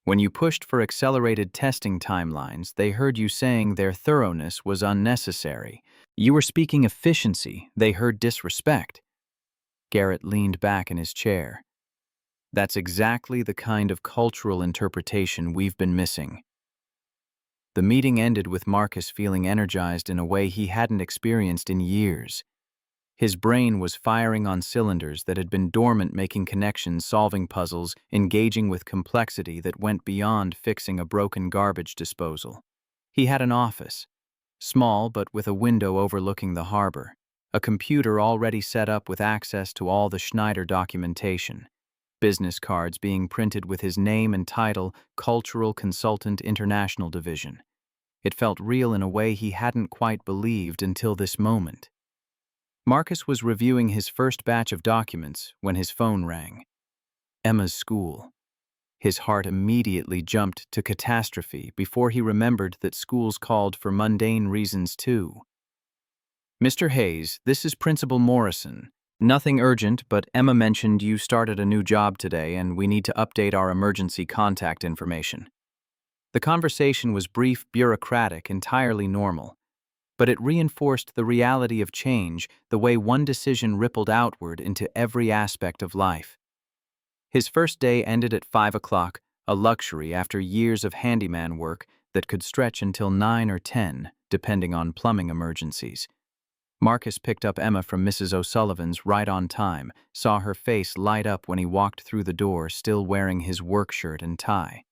When you pushed for accelerated testing timelines, they heard you saying their thoroughness was unnecessary. You were speaking efficiency, they heard disrespect. Garrett leaned back in his chair. That's exactly the kind of cultural interpretation we've been missing. The meeting ended with Marcus feeling energized in a way he hadn't experienced in years. His brain was firing on cylinders that had been dormant, making connections, solving puzzles, engaging with complexity that went beyond fixing a broken garbage disposal. He had an office, small but with a window overlooking the harbor, a computer already set up with access to all the Schneider documentation, business cards being printed with his name and title, Cultural Consultant International Division. It felt real in a way he hadn't quite believed until this moment. Marcus was reviewing his first batch of documents when his phone rang. Emma's school. His heart immediately jumped to catastrophe before he remembered that schools called for mundane reasons too. Mr. Hayes, this is Principal Morrison. Nothing urgent, but Emma mentioned you started a new job today and we need to update our emergency contact information. The conversation was brief, bureaucratic, entirely normal. but it reinforced the reality of change, the way one decision rippled outward into every aspect of life. His first day ended at 5 o'clock, a luxury after years of handyman work that could stretch until 9 or 10, depending on plumbing emergencies. Marcus picked up Emma from Mrs. O'Sullivan's right on time, saw her face light up when he walked through the door still wearing his work shirt and tie.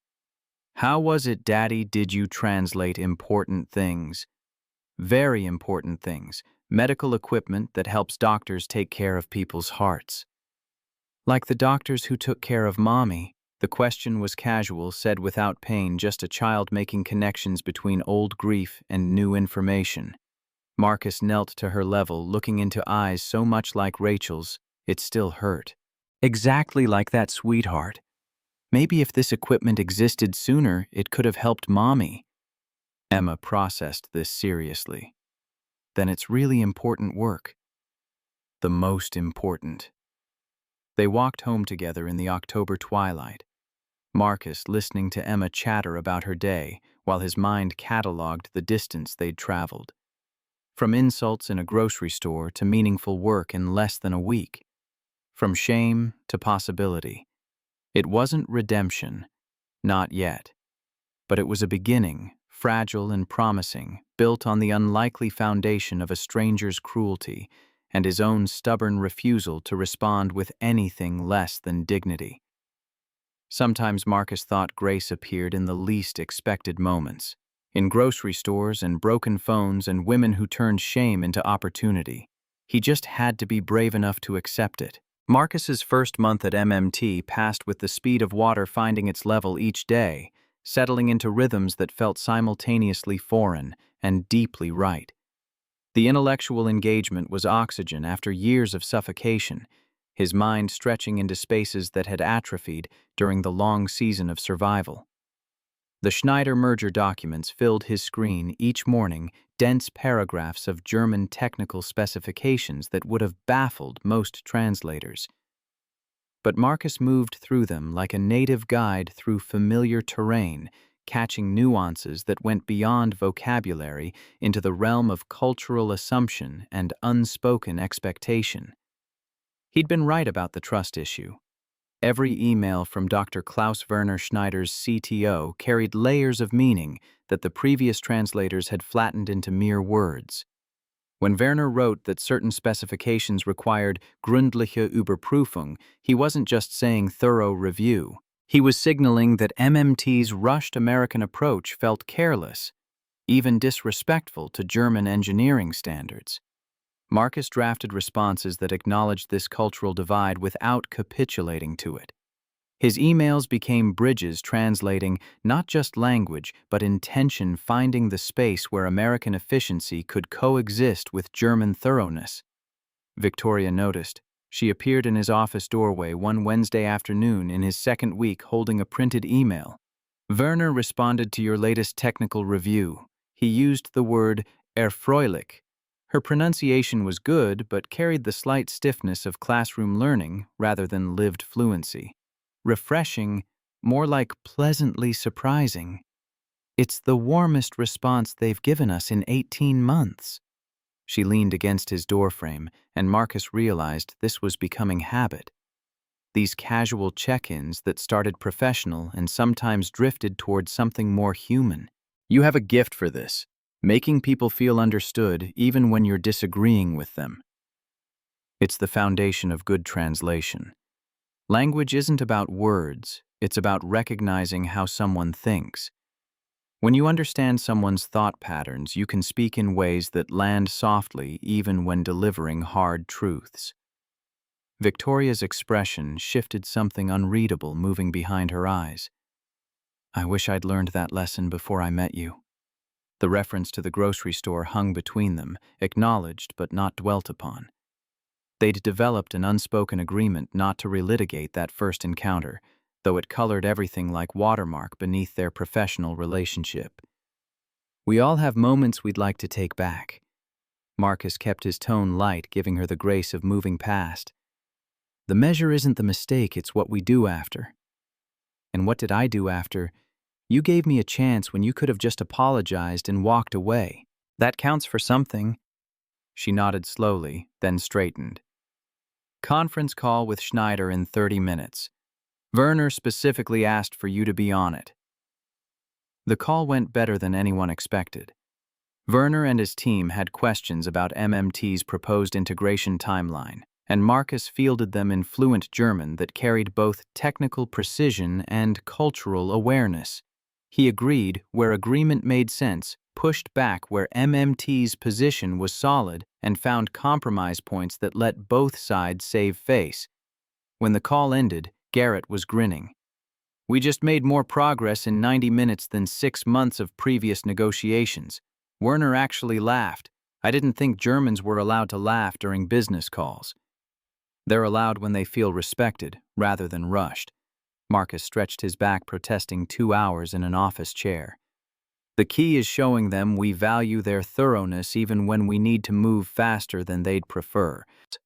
"How was it, Daddy, did you translate important things?" "Very important things. Medical equipment that helps doctors take care of people's hearts." "Like the doctors who took care of Mommy." The question was casual, said without pain, just a child making connections between old grief and new information. Marcus knelt to her level, looking into eyes so much like Rachel's, it still hurt. "Exactly like that, sweetheart. Maybe if this equipment existed sooner, it could have helped Mommy." Emma processed this seriously. "Then it's really important work." "The most important." They walked home together in the October twilight. Marcus listening to Emma chatter about her day, while his mind catalogued the distance they'd traveled. From insults in a grocery store to meaningful work in less than a week. From shame to possibility. It wasn't redemption, not yet. But it was a beginning, fragile and promising, built on the unlikely foundation of a stranger's cruelty and his own stubborn refusal to respond with anything less than dignity. Sometimes Marcus thought grace appeared in the least expected moments, in grocery stores and broken phones and women who turned shame into opportunity. He just had to be brave enough to accept it. Marcus's first month at MMT passed with the speed of water finding its level each day, settling into rhythms that felt simultaneously foreign and deeply right. The intellectual engagement was oxygen after years of suffocation, his mind stretching into spaces that had atrophied during the long season of survival. The Schneider merger documents filled his screen each morning, dense paragraphs of German technical specifications that would have baffled most translators. But Marcus moved through them like a native guide through familiar terrain, catching nuances that went beyond vocabulary into the realm of cultural assumption and unspoken expectation. He'd been right about the trust issue. Every email from Dr. Klaus Werner Schneider's CTO carried layers of meaning that the previous translators had flattened into mere words. When Werner wrote that certain specifications required gründliche Überprüfung, he wasn't just saying thorough review. He was signaling that MMT's rushed American approach felt careless, even disrespectful to German engineering standards. Marcus drafted responses that acknowledged this cultural divide without capitulating to it. His emails became bridges translating not just language, but intention, finding the space where American efficiency could coexist with German thoroughness. Victoria noticed. She appeared in his office doorway one Wednesday afternoon in his second week holding a printed email. "Werner responded to your latest technical review. He used the word erfreulich." Her pronunciation was good, but carried the slight stiffness of classroom learning rather than lived fluency. "Refreshing, more like pleasantly surprising. It's the warmest response they've given us in 18 months. She leaned against his doorframe, and Marcus realized this was becoming habit. These casual check-ins that started professional and sometimes drifted toward something more human. "You have a gift for this. Making people feel understood even when you're disagreeing with them. It's the foundation of good translation. Language isn't about words, it's about recognizing how someone thinks. When you understand someone's thought patterns, you can speak in ways that land softly even when delivering hard truths." Victoria's expression shifted something unreadable moving behind her eyes. "I wish I'd learned that lesson before I met you." The reference to the grocery store hung between them, acknowledged but not dwelt upon. They'd developed an unspoken agreement not to relitigate that first encounter, though it colored everything like watermark beneath their professional relationship. "We all have moments we'd like to take back." Marcus kept his tone light, giving her the grace of moving past. "The measure isn't the mistake, it's what we do after." "And what did I do after? You gave me a chance when you could have just apologized and walked away." That counts for something. She nodded slowly, then straightened. Conference call with Schneider in 30 minutes. Werner specifically asked for you to be on it. The call went better than anyone expected. Werner and his team had questions about MMT's proposed integration timeline, and Marcus fielded them in fluent German that carried both technical precision and cultural awareness. He agreed where agreement made sense, pushed back where MMT's position was solid, and found compromise points that let both sides save face. When the call ended, Garrett was grinning. We just made more progress in 90 minutes than 6 months of previous negotiations. Werner actually laughed. I didn't think Germans were allowed to laugh during business calls. They're allowed when they feel respected, rather than rushed. Marcus stretched his back, protesting 2 hours in an office chair. The key is showing them we value their thoroughness even when we need to move faster than they'd prefer.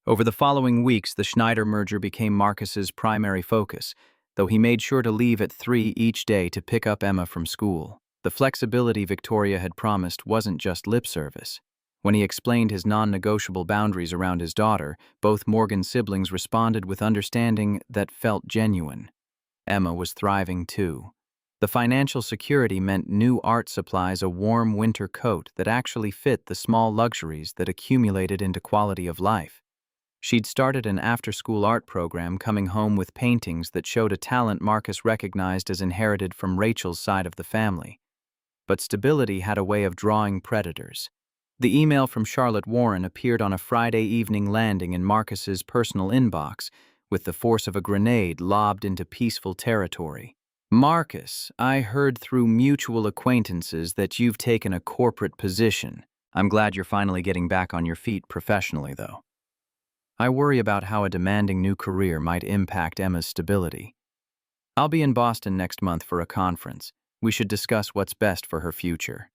Over the following weeks, the Schneider merger became Marcus's primary focus, though he made sure to leave at 3 each day to pick up Emma from school. The flexibility Victoria had promised wasn't just lip service. When he explained his non-negotiable boundaries around his daughter, both Morgan's siblings responded with understanding that felt genuine. Emma was thriving too. The financial security meant new art supplies, a warm winter coat that actually fit the small luxuries that accumulated into quality of life. She'd started an after-school art program, coming home with paintings that showed a talent Marcus recognized as inherited from Rachel's side of the family. But stability had a way of drawing predators. The email from Charlotte Warren appeared on a Friday evening, landing in Marcus's personal inbox with the force of a grenade lobbed into peaceful territory. Marcus, I heard through mutual acquaintances that you've taken a corporate position. I'm glad you're finally getting back on your feet professionally, though. I worry about how a demanding new career might impact Emma's stability. I'll be in Boston next month for a conference. We should discuss what's best for her future.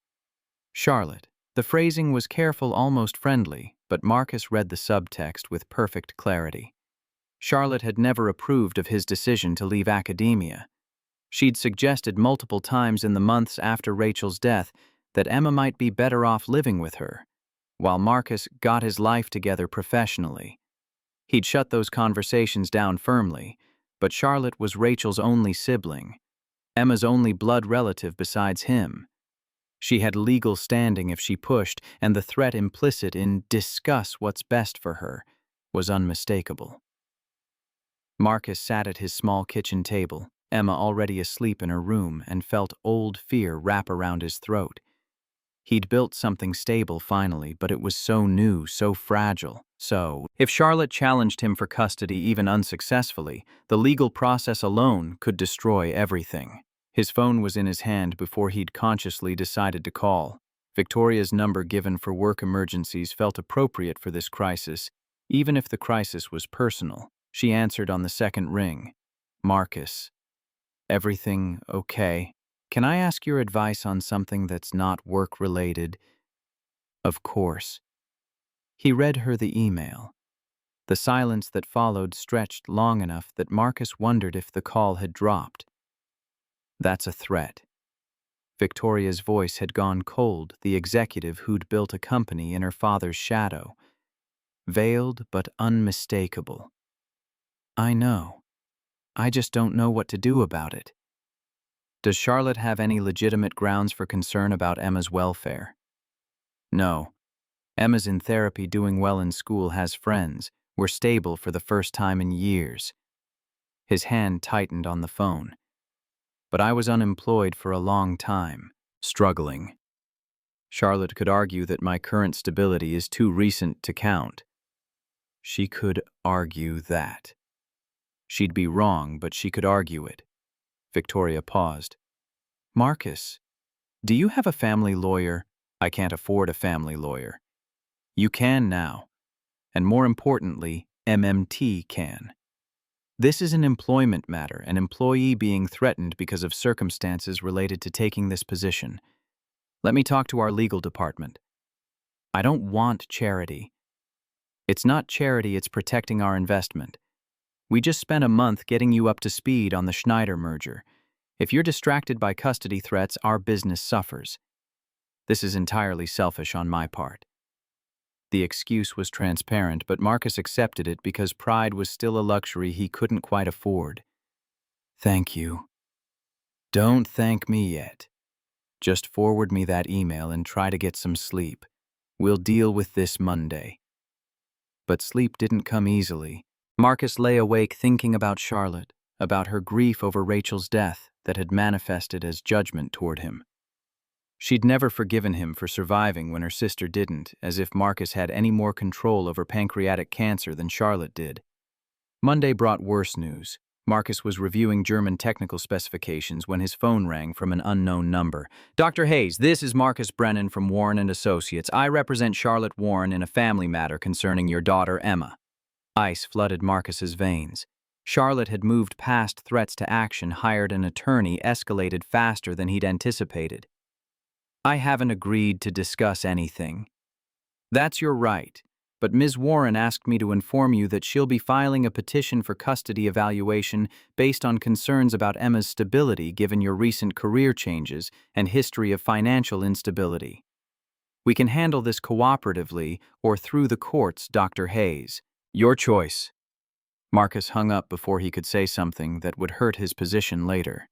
Charlotte. The phrasing was careful, almost friendly, but Marcus read the subtext with perfect clarity. Charlotte had never approved of his decision to leave academia. She'd suggested multiple times in the months after Rachel's death that Emma might be better off living with her, while Marcus got his life together professionally. He'd shut those conversations down firmly, but Charlotte was Rachel's only sibling, Emma's only blood relative besides him. She had legal standing if she pushed, and the threat implicit in "discuss what's best for her" was unmistakable. Marcus sat at his small kitchen table, Emma already asleep in her room, and felt old fear wrap around his throat. He'd built something stable finally, but it was so new, so fragile. So, if Charlotte challenged him for custody even unsuccessfully, the legal process alone could destroy everything. His phone was in his hand before he'd consciously decided to call. Victoria's number given for work emergencies felt appropriate for this crisis, even if the crisis was personal. She answered on the second ring. Marcus. Everything okay? Can I ask your advice on something that's not work-related? Of course. He read her the email. The silence that followed stretched long enough that Marcus wondered if the call had dropped. That's a threat. Victoria's voice had gone cold, the executive who'd built a company in her father's shadow. Veiled but unmistakable. I know. I just don't know what to do about it. Does Charlotte have any legitimate grounds for concern about Emma's welfare? No. Emma's in therapy, doing well in school, has friends. We're stable for the first time in years. His hand tightened on the phone. But I was unemployed for a long time, struggling. Charlotte could argue that my current stability is too recent to count. She could argue that. She'd be wrong, but she could argue it. Victoria paused. Marcus, do you have a family lawyer? I can't afford a family lawyer. You can now. And more importantly, MMT can. This is an employment matter, an employee being threatened because of circumstances related to taking this position. Let me talk to our legal department. I don't want charity. It's not charity, it's protecting our investment. We just spent a month getting you up to speed on the Schneider merger. If you're distracted by custody threats, our business suffers. This is entirely selfish on my part." The excuse was transparent, but Marcus accepted it because pride was still a luxury he couldn't quite afford. "Thank you." "Don't thank me yet. Just forward me that email and try to get some sleep. We'll deal with this Monday." But sleep didn't come easily. Marcus lay awake thinking about Charlotte, about her grief over Rachel's death that had manifested as judgment toward him. She'd never forgiven him for surviving when her sister didn't, as if Marcus had any more control over pancreatic cancer than Charlotte did. Monday brought worse news. Marcus was reviewing German technical specifications when his phone rang from an unknown number. "Dr. Hayes, this is Marcus Brennan from Warren & Associates. I represent Charlotte Warren in a family matter concerning your daughter, Emma." Ice flooded Marcus's veins. Charlotte had moved past threats to action, hired an attorney, escalated faster than he'd anticipated. "I haven't agreed to discuss anything." "That's your right. But Ms. Warren asked me to inform you that she'll be filing a petition for custody evaluation based on concerns about Emma's stability given your recent career changes and history of financial instability. We can handle this cooperatively or through the courts, Dr. Hayes. Your choice." Marcus hung up before he could say something that would hurt his position later.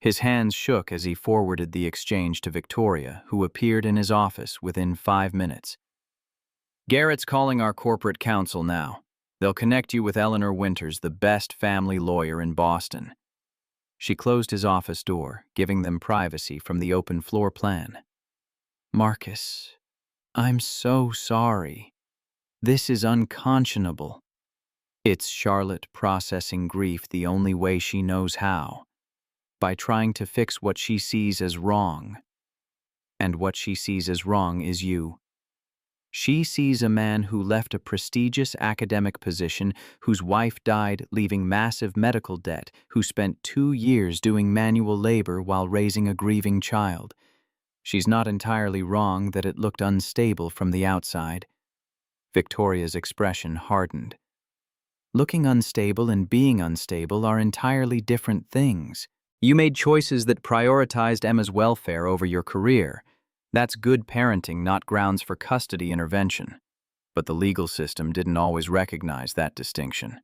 His hands shook as he forwarded the exchange to Victoria, who appeared in his office within 5 minutes. "Garrett's calling our corporate counsel now. They'll connect you with Eleanor Winters, the best family lawyer in Boston." She closed his office door, giving them privacy from the open floor plan. "Marcus, I'm so sorry. This is unconscionable." It's Charlotte processing grief the only way she knows how, by trying to fix what she sees as wrong. And what she sees as wrong is you. She sees a man who left a prestigious academic position, whose wife died leaving massive medical debt, who spent 2 years doing manual labor while raising a grieving child. She's not entirely wrong that it looked unstable from the outside. Victoria's expression hardened. Looking unstable and being unstable are entirely different things. You made choices that prioritized Emma's welfare over your career. That's good parenting, not grounds for custody intervention. But the legal system didn't always recognize that distinction.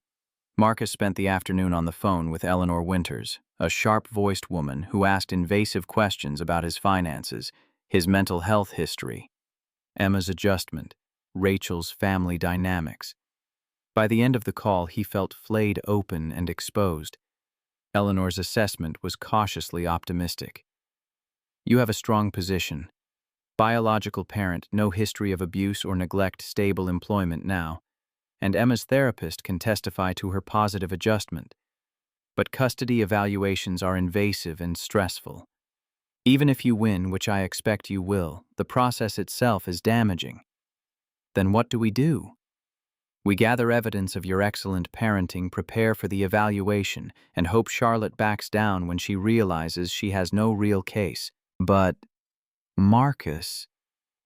Marcus spent the afternoon on the phone with Eleanor Winters, a sharp-voiced woman who asked invasive questions about his finances, his mental health history, Emma's adjustment, Rachel's family dynamics. By the end of the call, he felt flayed open and exposed. Eleanor's assessment was cautiously optimistic. "You have a strong position. Biological parent, no history of abuse or neglect, stable employment now. And Emma's therapist can testify to her positive adjustment. But custody evaluations are invasive and stressful. Even if you win, which I expect you will, the process itself is damaging. Then what do we do? We gather evidence of your excellent parenting, prepare for the evaluation, and hope Charlotte backs down when she realizes she has no real case. But, Marcus,"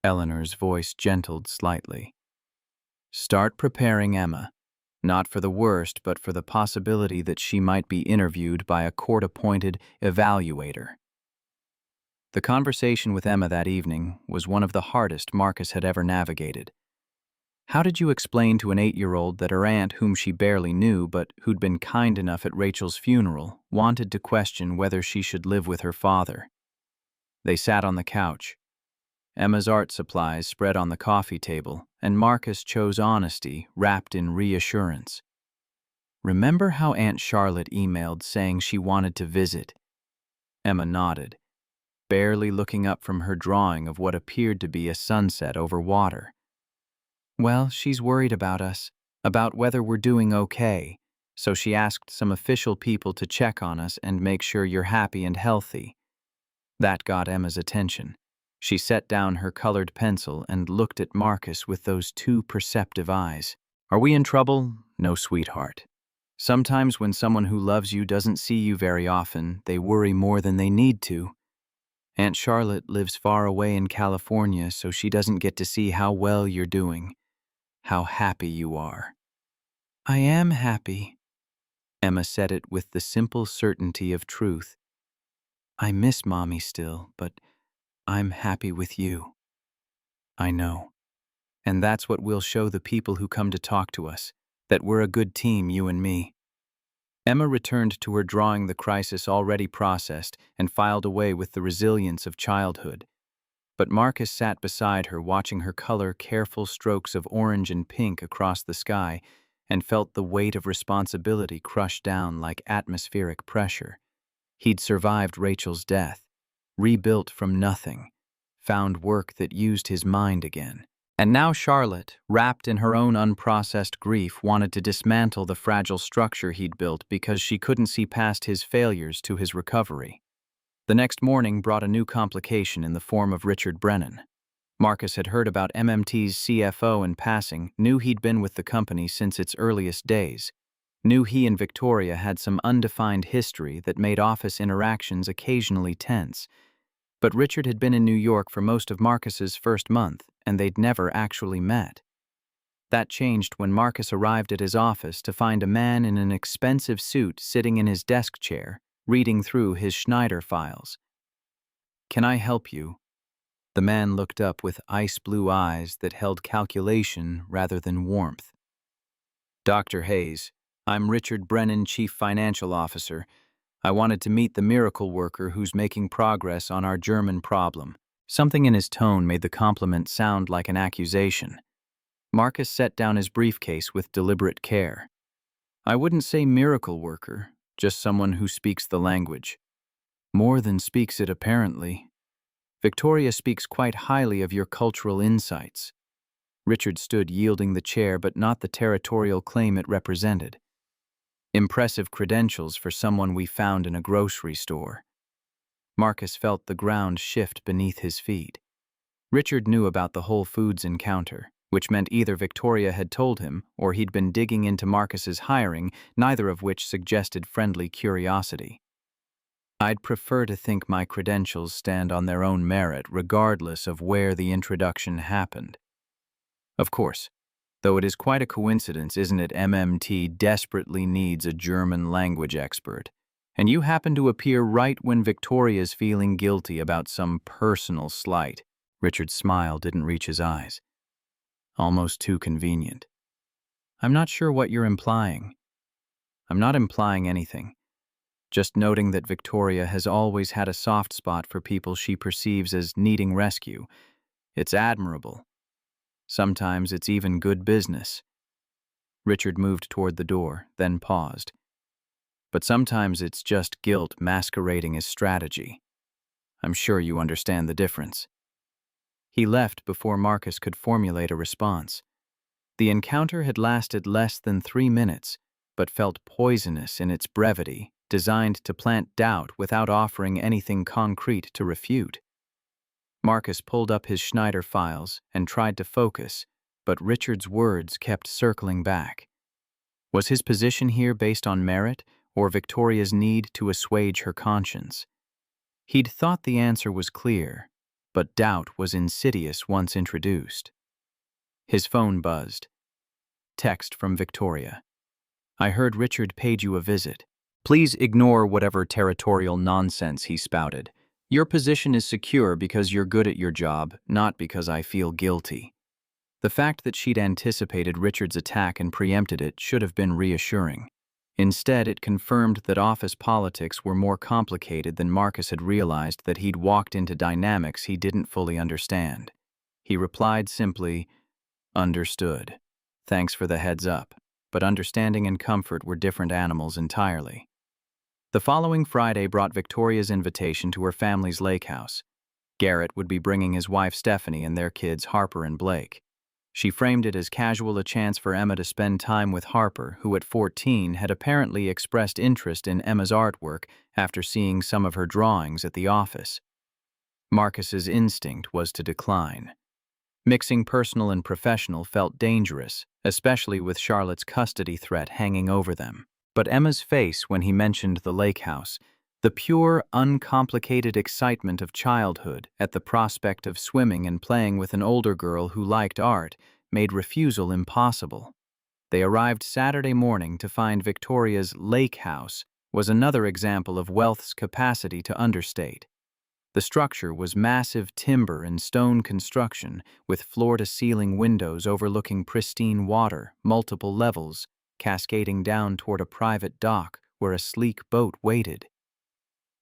Eleanor's voice gentled slightly, "start preparing Emma, not for the worst, but for the possibility that she might be interviewed by a court-appointed evaluator." The conversation with Emma that evening was one of the hardest Marcus had ever navigated. How did you explain to an 8-year-old that her aunt, whom she barely knew but who'd been kind enough at Rachel's funeral, wanted to question whether she should live with her father? They sat on the couch. Emma's art supplies spread on the coffee table, and Marcus chose honesty wrapped in reassurance. "Remember how Aunt Charlotte emailed saying she wanted to visit?" Emma nodded, barely looking up from her drawing of what appeared to be a sunset over water. "Well, she's worried about us, about whether we're doing okay, so she asked some official people to check on us and make sure you're happy and healthy." That got Emma's attention. She set down her colored pencil and looked at Marcus with those 2 perceptive eyes. "Are we in trouble?" "No, sweetheart. Sometimes when someone who loves you doesn't see you very often, they worry more than they need to. Aunt Charlotte lives far away in California, so she doesn't get to see how well you're doing, how happy you are." "I am happy." Emma said it with the simple certainty of truth. "I miss Mommy still, but I'm happy with you. I know. And that's what we'll show the people who come to talk to us, that we're a good team, you and me. Emma returned to her drawing, the crisis already processed, and filed away with the resilience of childhood. But Marcus sat beside her, watching her color careful strokes of orange and pink across the sky, and felt the weight of responsibility crush down like atmospheric pressure. He'd survived Rachel's death, rebuilt from nothing, found work that used his mind again. And now Charlotte, wrapped in her own unprocessed grief, wanted to dismantle the fragile structure he'd built because she couldn't see past his failures to his recovery. The next morning brought a new complication in the form of Richard Brennan. Marcus had heard about MMT's CFO in passing, knew he'd been with the company since its earliest days, knew he and Victoria had some undefined history that made office interactions occasionally tense. But Richard had been in New York for most of Marcus's first month, and they'd never actually met. That changed when Marcus arrived at his office to find a man in an expensive suit sitting in his desk chair, reading through his Schneider files. "Can I help you?" The man looked up with ice-blue eyes that held calculation rather than warmth. "Dr. Hayes, I'm Richard Brennan, Chief Financial Officer. I wanted to meet the miracle worker who's making progress on our German problem." Something in his tone made the compliment sound like an accusation. Marcus set down his briefcase with deliberate care. "I wouldn't say miracle worker, just someone who speaks the language. More than speaks it, apparently. Victoria speaks quite highly of your cultural insights." Richard stood, yielding the chair, but not the territorial claim it represented. "Impressive credentials for someone we found in a grocery store." Marcus felt the ground shift beneath his feet. Richard knew about the Whole Foods encounter, which meant either Victoria had told him or he'd been digging into Marcus's hiring, neither of which suggested friendly curiosity. "I'd prefer to think my credentials stand on their own merit, regardless of where the introduction happened. Of course, though it is quite a coincidence, isn't it, MMT desperately needs a German language expert. And you happen to appear right when Victoria's feeling guilty about some personal slight." Richard's smile didn't reach his eyes. "Almost too convenient." "I'm not sure what you're implying." "I'm not implying anything. Just noting that Victoria has always had a soft spot for people she perceives as needing rescue. It's admirable. Sometimes it's even good business." Richard moved toward the door, then paused. "But sometimes it's just guilt masquerading as strategy. I'm sure you understand the difference." He left before Marcus could formulate a response. The encounter had lasted less than 3 minutes, but felt poisonous in its brevity, designed to plant doubt without offering anything concrete to refute. Marcus pulled up his Schneider files and tried to focus, but Richard's words kept circling back. Was his position here based on merit, or Victoria's need to assuage her conscience? He'd thought the answer was clear, but doubt was insidious once introduced. His phone buzzed. Text from Victoria. "I heard Richard paid you a visit. Please ignore whatever territorial nonsense he spouted. Your position is secure because you're good at your job, not because I feel guilty." The fact that she'd anticipated Richard's attack and preempted it should have been reassuring. Instead, it confirmed that office politics were more complicated than Marcus had realized, that he'd walked into dynamics he didn't fully understand. He replied simply, "Understood. Thanks for the heads up." But understanding and comfort were different animals entirely. The following Friday brought Victoria's invitation to her family's lake house. Garrett would be bringing his wife Stephanie and their kids Harper and Blake. She framed it as casual, a chance for Emma to spend time with Harper, who at 14 had apparently expressed interest in Emma's artwork after seeing some of her drawings at the office. Marcus's instinct was to decline. Mixing personal and professional felt dangerous, especially with Charlotte's custody threat hanging over them. But Emma's face when he mentioned the lake house, the pure, uncomplicated excitement of childhood at the prospect of swimming and playing with an older girl who liked art, made refusal impossible. They arrived Saturday morning to find Victoria's lake house was another example of wealth's capacity to understate. The structure was massive timber and stone construction, with floor-to-ceiling windows overlooking pristine water, multiple levels, cascading down toward a private dock where a sleek boat waited.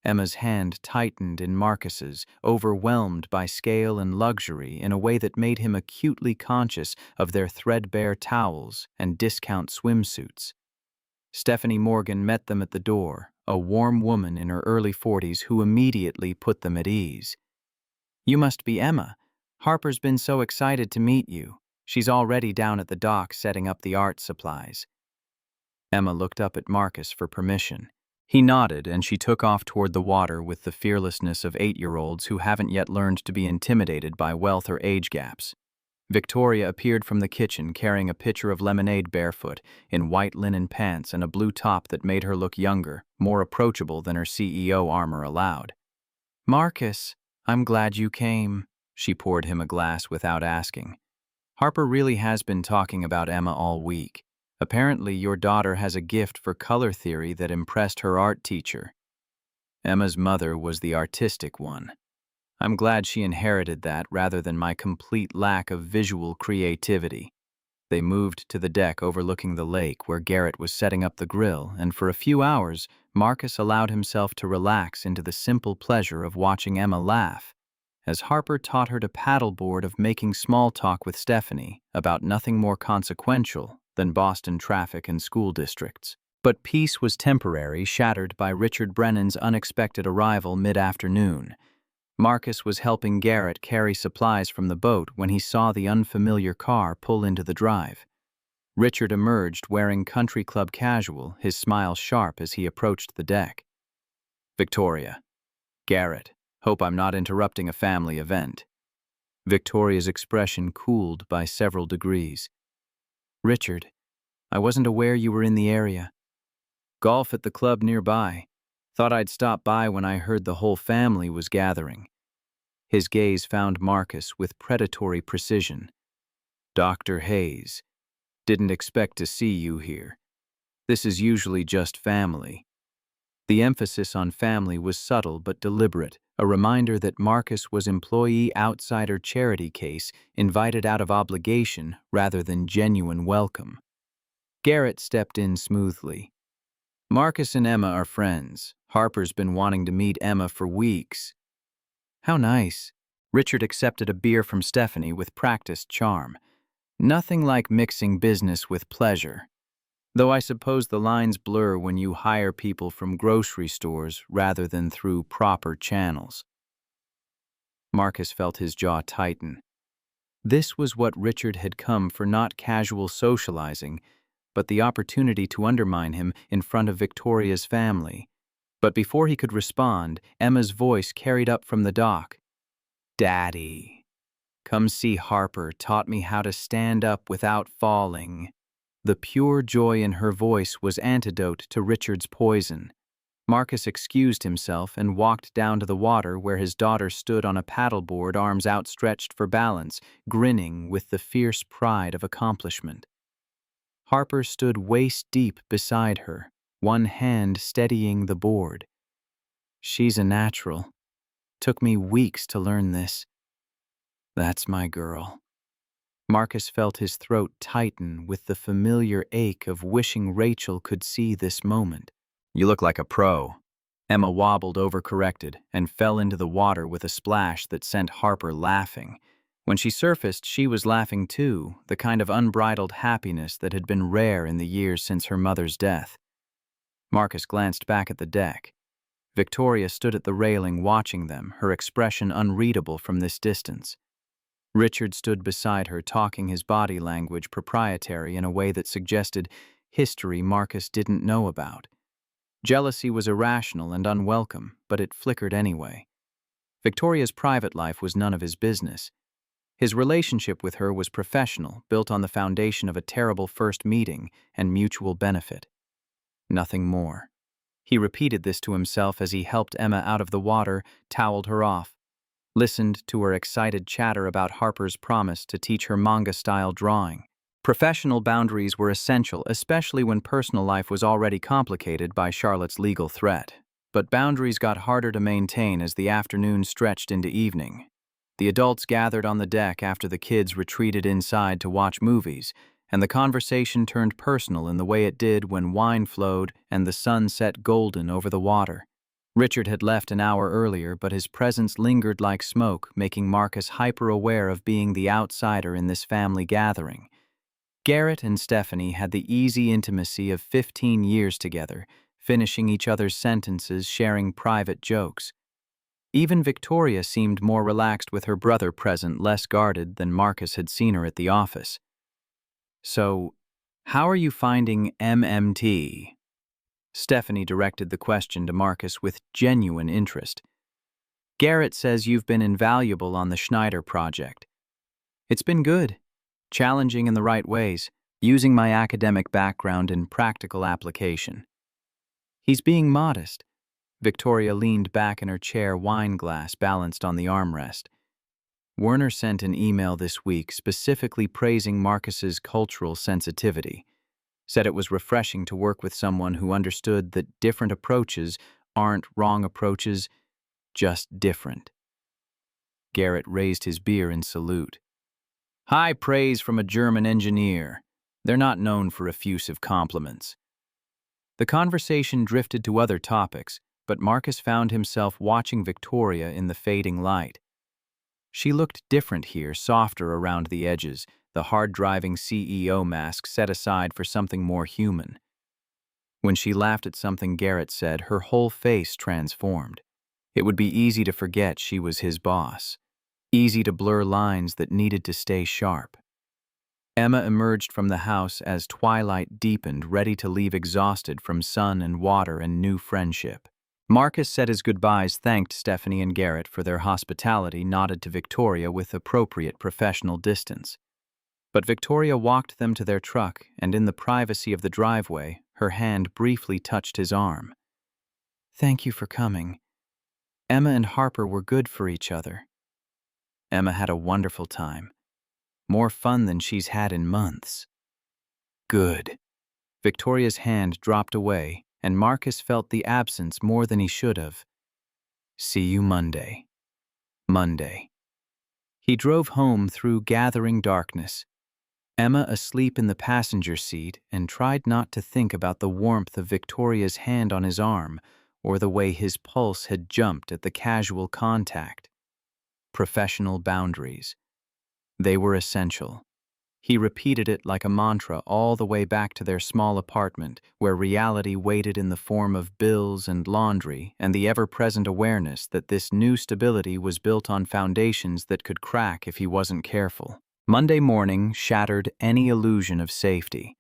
Emma's hand tightened in Marcus's, overwhelmed by scale and luxury in a way that made him acutely conscious of their threadbare towels and discount swimsuits. Stephanie Morgan met them at the door, a warm woman in her early 40s who immediately put them at ease. "You must be Emma. Harper's been so excited to meet you. She's already down at the dock setting up the art supplies." Emma looked up at Marcus for permission. He nodded, and she took off toward the water with the fearlessness of 8-year-olds who haven't yet learned to be intimidated by wealth or age gaps. Victoria appeared from the kitchen carrying a pitcher of lemonade barefoot, in white linen pants and a blue top that made her look younger, more approachable than her CEO armor allowed. "Marcus, I'm glad you came." She poured him a glass without asking. "Harper really has been talking about Emma all week. Apparently, your daughter has a gift for color theory that impressed her art teacher." Emma's mother was the artistic one. "I'm glad she inherited that rather than my complete lack of visual creativity." They moved to the deck overlooking the lake where Garrett was setting up the grill, and for a few hours, Marcus allowed himself to relax into the simple pleasure of watching Emma laugh, as Harper taught her to paddleboard of making small talk with Stephanie about nothing more consequential than Boston traffic and school districts. But peace was temporary, shattered by Richard Brennan's unexpected arrival mid-afternoon. Marcus was helping Garrett carry supplies from the boat when he saw the unfamiliar car pull into the drive. Richard emerged wearing country club casual, his smile sharp as he approached the deck. "Victoria. Garrett, hope I'm not interrupting a family event." Victoria's expression cooled by several degrees. "Richard, I wasn't aware you were in the area." "Golf at the club nearby. Thought I'd stop by when I heard the whole family was gathering." His gaze found Marcus with predatory precision. "Dr. Hayes, didn't expect to see you here. This is usually just family." The emphasis on family was subtle but deliberate, a reminder that Marcus was employee outsider charity case, invited out of obligation rather than genuine welcome. Garrett stepped in smoothly. "Marcus and Emma are friends. Harper's been wanting to meet Emma for weeks." "How nice." Richard accepted a beer from Stephanie with practiced charm. "Nothing like mixing business with pleasure. Though I suppose the lines blur when you hire people from grocery stores rather than through proper channels." Marcus felt his jaw tighten. This was what Richard had come for, not casual socializing, but the opportunity to undermine him in front of Victoria's family. But before he could respond, Emma's voice carried up from the dock. "Daddy, come see Harper taught me how to stand up without falling." The pure joy in her voice was antidote to Richard's poison. Marcus excused himself and walked down to the water where his daughter stood on a paddleboard, arms outstretched for balance, grinning with the fierce pride of accomplishment. Harper stood waist-deep beside her, one hand steadying the board. "She's a natural. Took me weeks to learn this." "That's my girl." Marcus felt his throat tighten with the familiar ache of wishing Rachel could see this moment. "You look like a pro." Emma wobbled, overcorrected, and fell into the water with a splash that sent Harper laughing. When she surfaced, she was laughing too, the kind of unbridled happiness that had been rare in the years since her mother's death. Marcus glanced back at the deck. Victoria stood at the railing watching them, her expression unreadable from this distance. Richard stood beside her, talking his body language proprietary in a way that suggested history Marcus didn't know about. Jealousy was irrational and unwelcome, but it flickered anyway. Victoria's private life was none of his business. His relationship with her was professional, built on the foundation of a terrible first meeting and mutual benefit. Nothing more. He repeated this to himself as he helped Emma out of the water, toweled her off, listened to her excited chatter about Harper's promise to teach her manga-style drawing. Professional boundaries were essential, especially when personal life was already complicated by Charlotte's legal threat. But boundaries got harder to maintain as the afternoon stretched into evening. The adults gathered on the deck after the kids retreated inside to watch movies, and the conversation turned personal in the way it did when wine flowed and the sun set golden over the water. Richard had left an hour earlier, but his presence lingered like smoke, making Marcus hyper-aware of being the outsider in this family gathering. Garrett and Stephanie had the easy intimacy of 15 years together, finishing each other's sentences, sharing private jokes. Even Victoria seemed more relaxed with her brother present, less guarded than Marcus had seen her at the office. "So, how are you finding MMT?" Stephanie directed the question to Marcus with genuine interest. "Garrett says you've been invaluable on the Schneider project." "It's been good. Challenging in the right ways, using my academic background in practical application." "He's being modest." Victoria leaned back in her chair, wine glass balanced on the armrest. "Werner sent an email this week specifically praising Marcus's cultural sensitivity. Said it was refreshing to work with someone who understood that different approaches aren't wrong approaches, just different." Garrett raised his beer in salute. "High praise from a German engineer. They're not known for effusive compliments." The conversation drifted to other topics, but Marcus found himself watching Victoria in the fading light. She looked different here, softer around the edges, the hard-driving CEO mask set aside for something more human. When she laughed at something Garrett said, her whole face transformed. It would be easy to forget she was his boss. Easy to blur lines that needed to stay sharp. Emma emerged from the house as twilight deepened, ready to leave exhausted from sun and water and new friendship. Marcus said his goodbyes, thanked Stephanie and Garrett for their hospitality, nodded to Victoria with appropriate professional distance. But Victoria walked them to their truck, and in the privacy of the driveway, her hand briefly touched his arm. "Thank you for coming. Emma and Harper were good for each other." Emma had a wonderful time. More fun than she's had in months. "Good." Victoria's hand dropped away, and Marcus felt the absence more than he should have. "See you Monday." Monday. He drove home through gathering darkness. Emma asleep in the passenger seat, and tried not to think about the warmth of Victoria's hand on his arm or the way his pulse had jumped at the casual contact. Professional boundaries. They were essential. He repeated it like a mantra all the way back to their small apartment, where reality waited in the form of bills and laundry and the ever-present awareness that this new stability was built on foundations that could crack if he wasn't careful. Monday morning shattered any illusion of safety.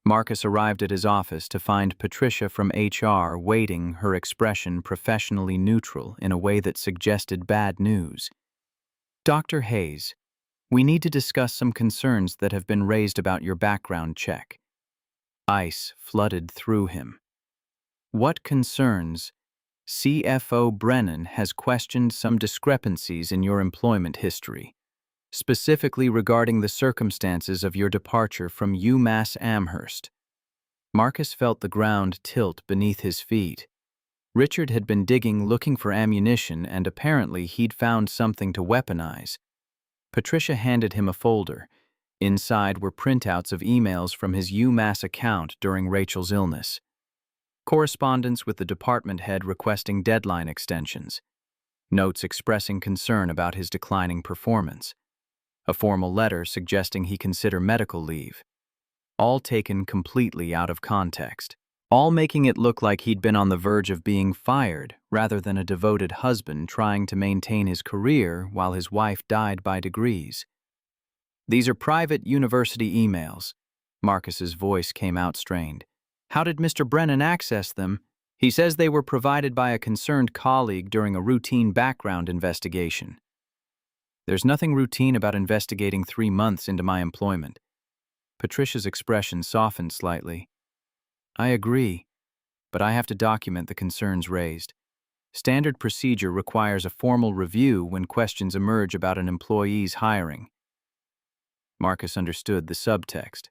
Marcus arrived at his office to find Patricia from HR waiting, her expression professionally neutral in a way that suggested bad news. "Dr. Hayes, we need to discuss some concerns that have been raised about your background check." Ice flooded through him. "What concerns?" "CFO Brennan has questioned some discrepancies in your employment history, specifically regarding the circumstances of your departure from UMass Amherst." Marcus felt the ground tilt beneath his feet. Richard had been digging, looking for ammunition, and apparently he'd found something to weaponize. Patricia handed him a folder. Inside were printouts of emails from his UMass account during Rachel's illness. Correspondence with the department head requesting deadline extensions. Notes expressing concern about his declining performance. A formal letter suggesting he consider medical leave. All taken completely out of context. All making it look like he'd been on the verge of being fired, rather than a devoted husband trying to maintain his career while his wife died by degrees. "These are private university emails." Marcus's voice came out strained. "How did Mr. Brennan access them?" "He says they were provided by a concerned colleague during a routine background investigation." "There's nothing routine about investigating 3 months into my employment." Patricia's expression softened slightly. "I agree, but I have to document the concerns raised. Standard procedure requires a formal review when questions emerge about an employee's hiring." Marcus understood the subtext.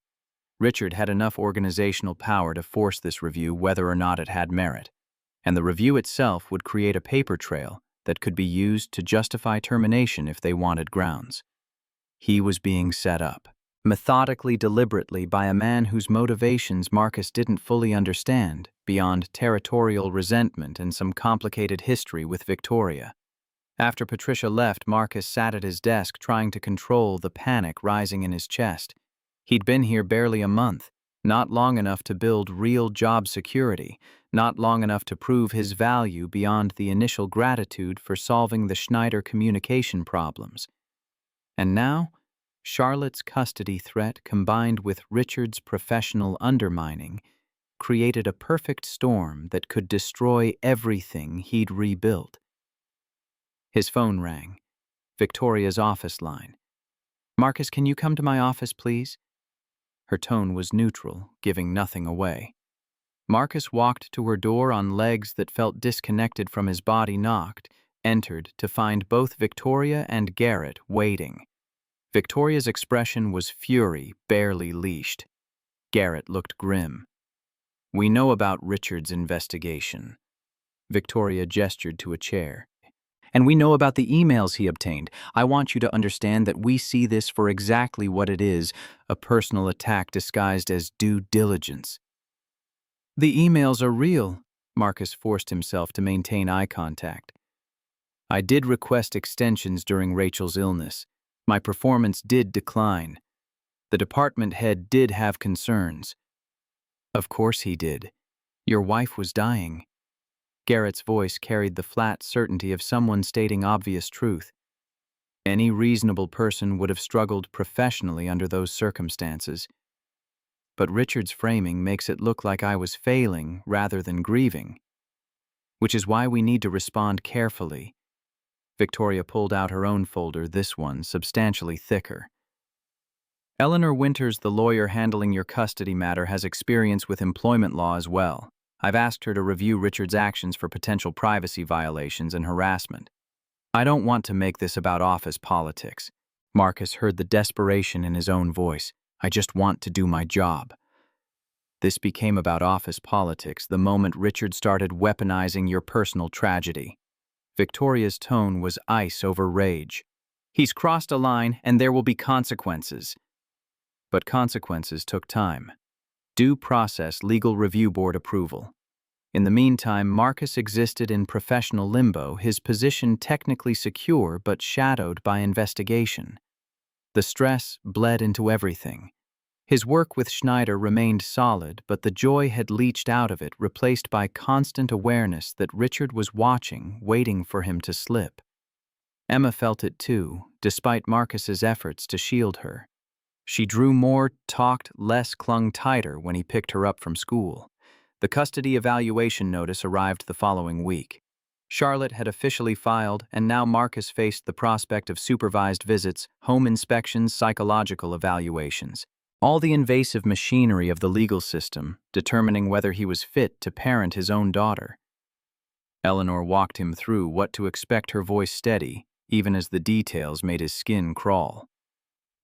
Richard had enough organizational power to force this review whether or not it had merit. and the review itself would create a paper trail that could be used to justify termination if they wanted grounds. He was being set up, methodically, deliberately, by a man whose motivations Marcus didn't fully understand, beyond territorial resentment and some complicated history with Victoria. After Patricia left, Marcus sat at his desk trying to control the panic rising in his chest. He'd been here barely a month, not long enough to build real job security, not long enough to prove his value beyond the initial gratitude for solving the Schneider communication problems. And now, Charlotte's custody threat combined with Richard's professional undermining created a perfect storm that could destroy everything he'd rebuilt. His phone rang. Victoria's office line. "Marcus, can you come to my office, please?" Her tone was neutral, giving nothing away. Marcus walked to her door on legs that felt disconnected from his body, knocked, entered to find both Victoria and Garrett waiting. Victoria's expression was fury, barely leashed. Garrett looked grim. "We know about Richard's investigation." Victoria gestured to a chair. "And we know about the emails he obtained. I want you to understand that we see this for exactly what it is, a personal attack disguised as due diligence." "The emails are real." Marcus forced himself to maintain eye contact. "I did request extensions during Rachel's illness. My performance did decline. The department head did have concerns." "Of course he did. Your wife was dying." Garrett's voice carried the flat certainty of someone stating obvious truth. Any reasonable person would have struggled professionally under those circumstances. But Richard's framing makes it look like I was failing rather than grieving. Which is why we need to respond carefully. Victoria pulled out her own folder, this one substantially thicker. "Eleanor Winters, the lawyer handling your custody matter, has experience with employment law as well. I've asked her to review Richard's actions for potential privacy violations and harassment. I don't want to make this about office politics." Marcus heard the desperation in his own voice. "I just want to do my job." This became about office politics the moment Richard started weaponizing your personal tragedy. Victoria's tone was ice over rage. "He's crossed a line, and there will be consequences." But consequences took time. Due process, legal review board approval. In the meantime, Marcus existed in professional limbo, his position technically secure but shadowed by investigation. The stress bled into everything. His work with Schneider remained solid, but the joy had leached out of it, replaced by constant awareness that Richard was watching, waiting for him to slip. Emma felt it too, despite Marcus's efforts to shield her. She drew more, talked less, clung tighter when he picked her up from school. The custody evaluation notice arrived the following week. Charlotte had officially filed, and now Marcus faced the prospect of supervised visits, home inspections, psychological evaluations. All the invasive machinery of the legal system, determining whether he was fit to parent his own daughter. Eleanor walked him through what to expect, her voice steady, even as the details made his skin crawl.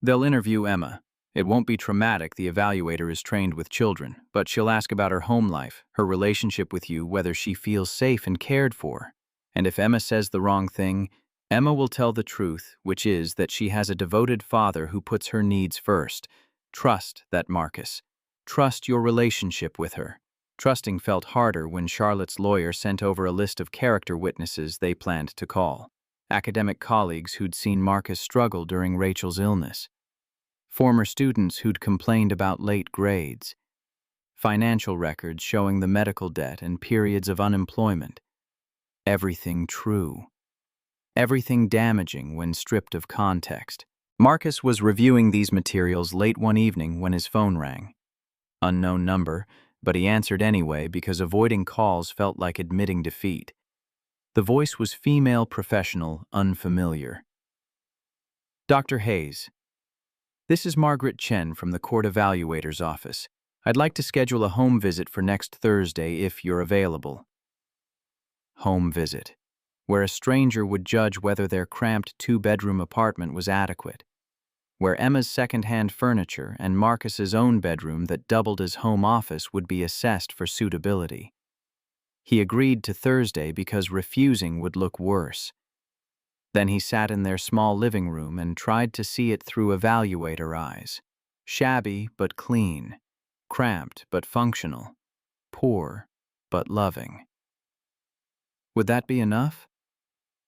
"They'll interview Emma. It won't be traumatic, the evaluator is trained with children, but she'll ask about her home life, her relationship with you, whether she feels safe and cared for. And if Emma says the wrong thing, Emma will tell the truth, which is that she has a devoted father who puts her needs first. Trust that, Marcus. Trust your relationship with her." Trusting felt harder when Charlotte's lawyer sent over a list of character witnesses they planned to call. Academic colleagues who'd seen Marcus struggle during Rachel's illness. Former students who'd complained about late grades. Financial records showing the medical debt and periods of unemployment. Everything true. Everything damaging when stripped of context. Marcus was reviewing these materials late one evening when his phone rang. Unknown number, but he answered anyway because avoiding calls felt like admitting defeat. The voice was female, professional, unfamiliar. "Dr. Hayes. This is Margaret Chen from the Court Evaluator's office. I'd like to schedule a home visit for next Thursday if you're available." Home visit, where a stranger would judge whether their cramped two-bedroom apartment was adequate, where Emma's second-hand furniture and Marcus's own bedroom that doubled as home office would be assessed for suitability. He agreed to Thursday because refusing would look worse. Then he sat in their small living room and tried to see it through evaluator eyes. Shabby but clean, cramped but functional, poor but loving. Would that be enough?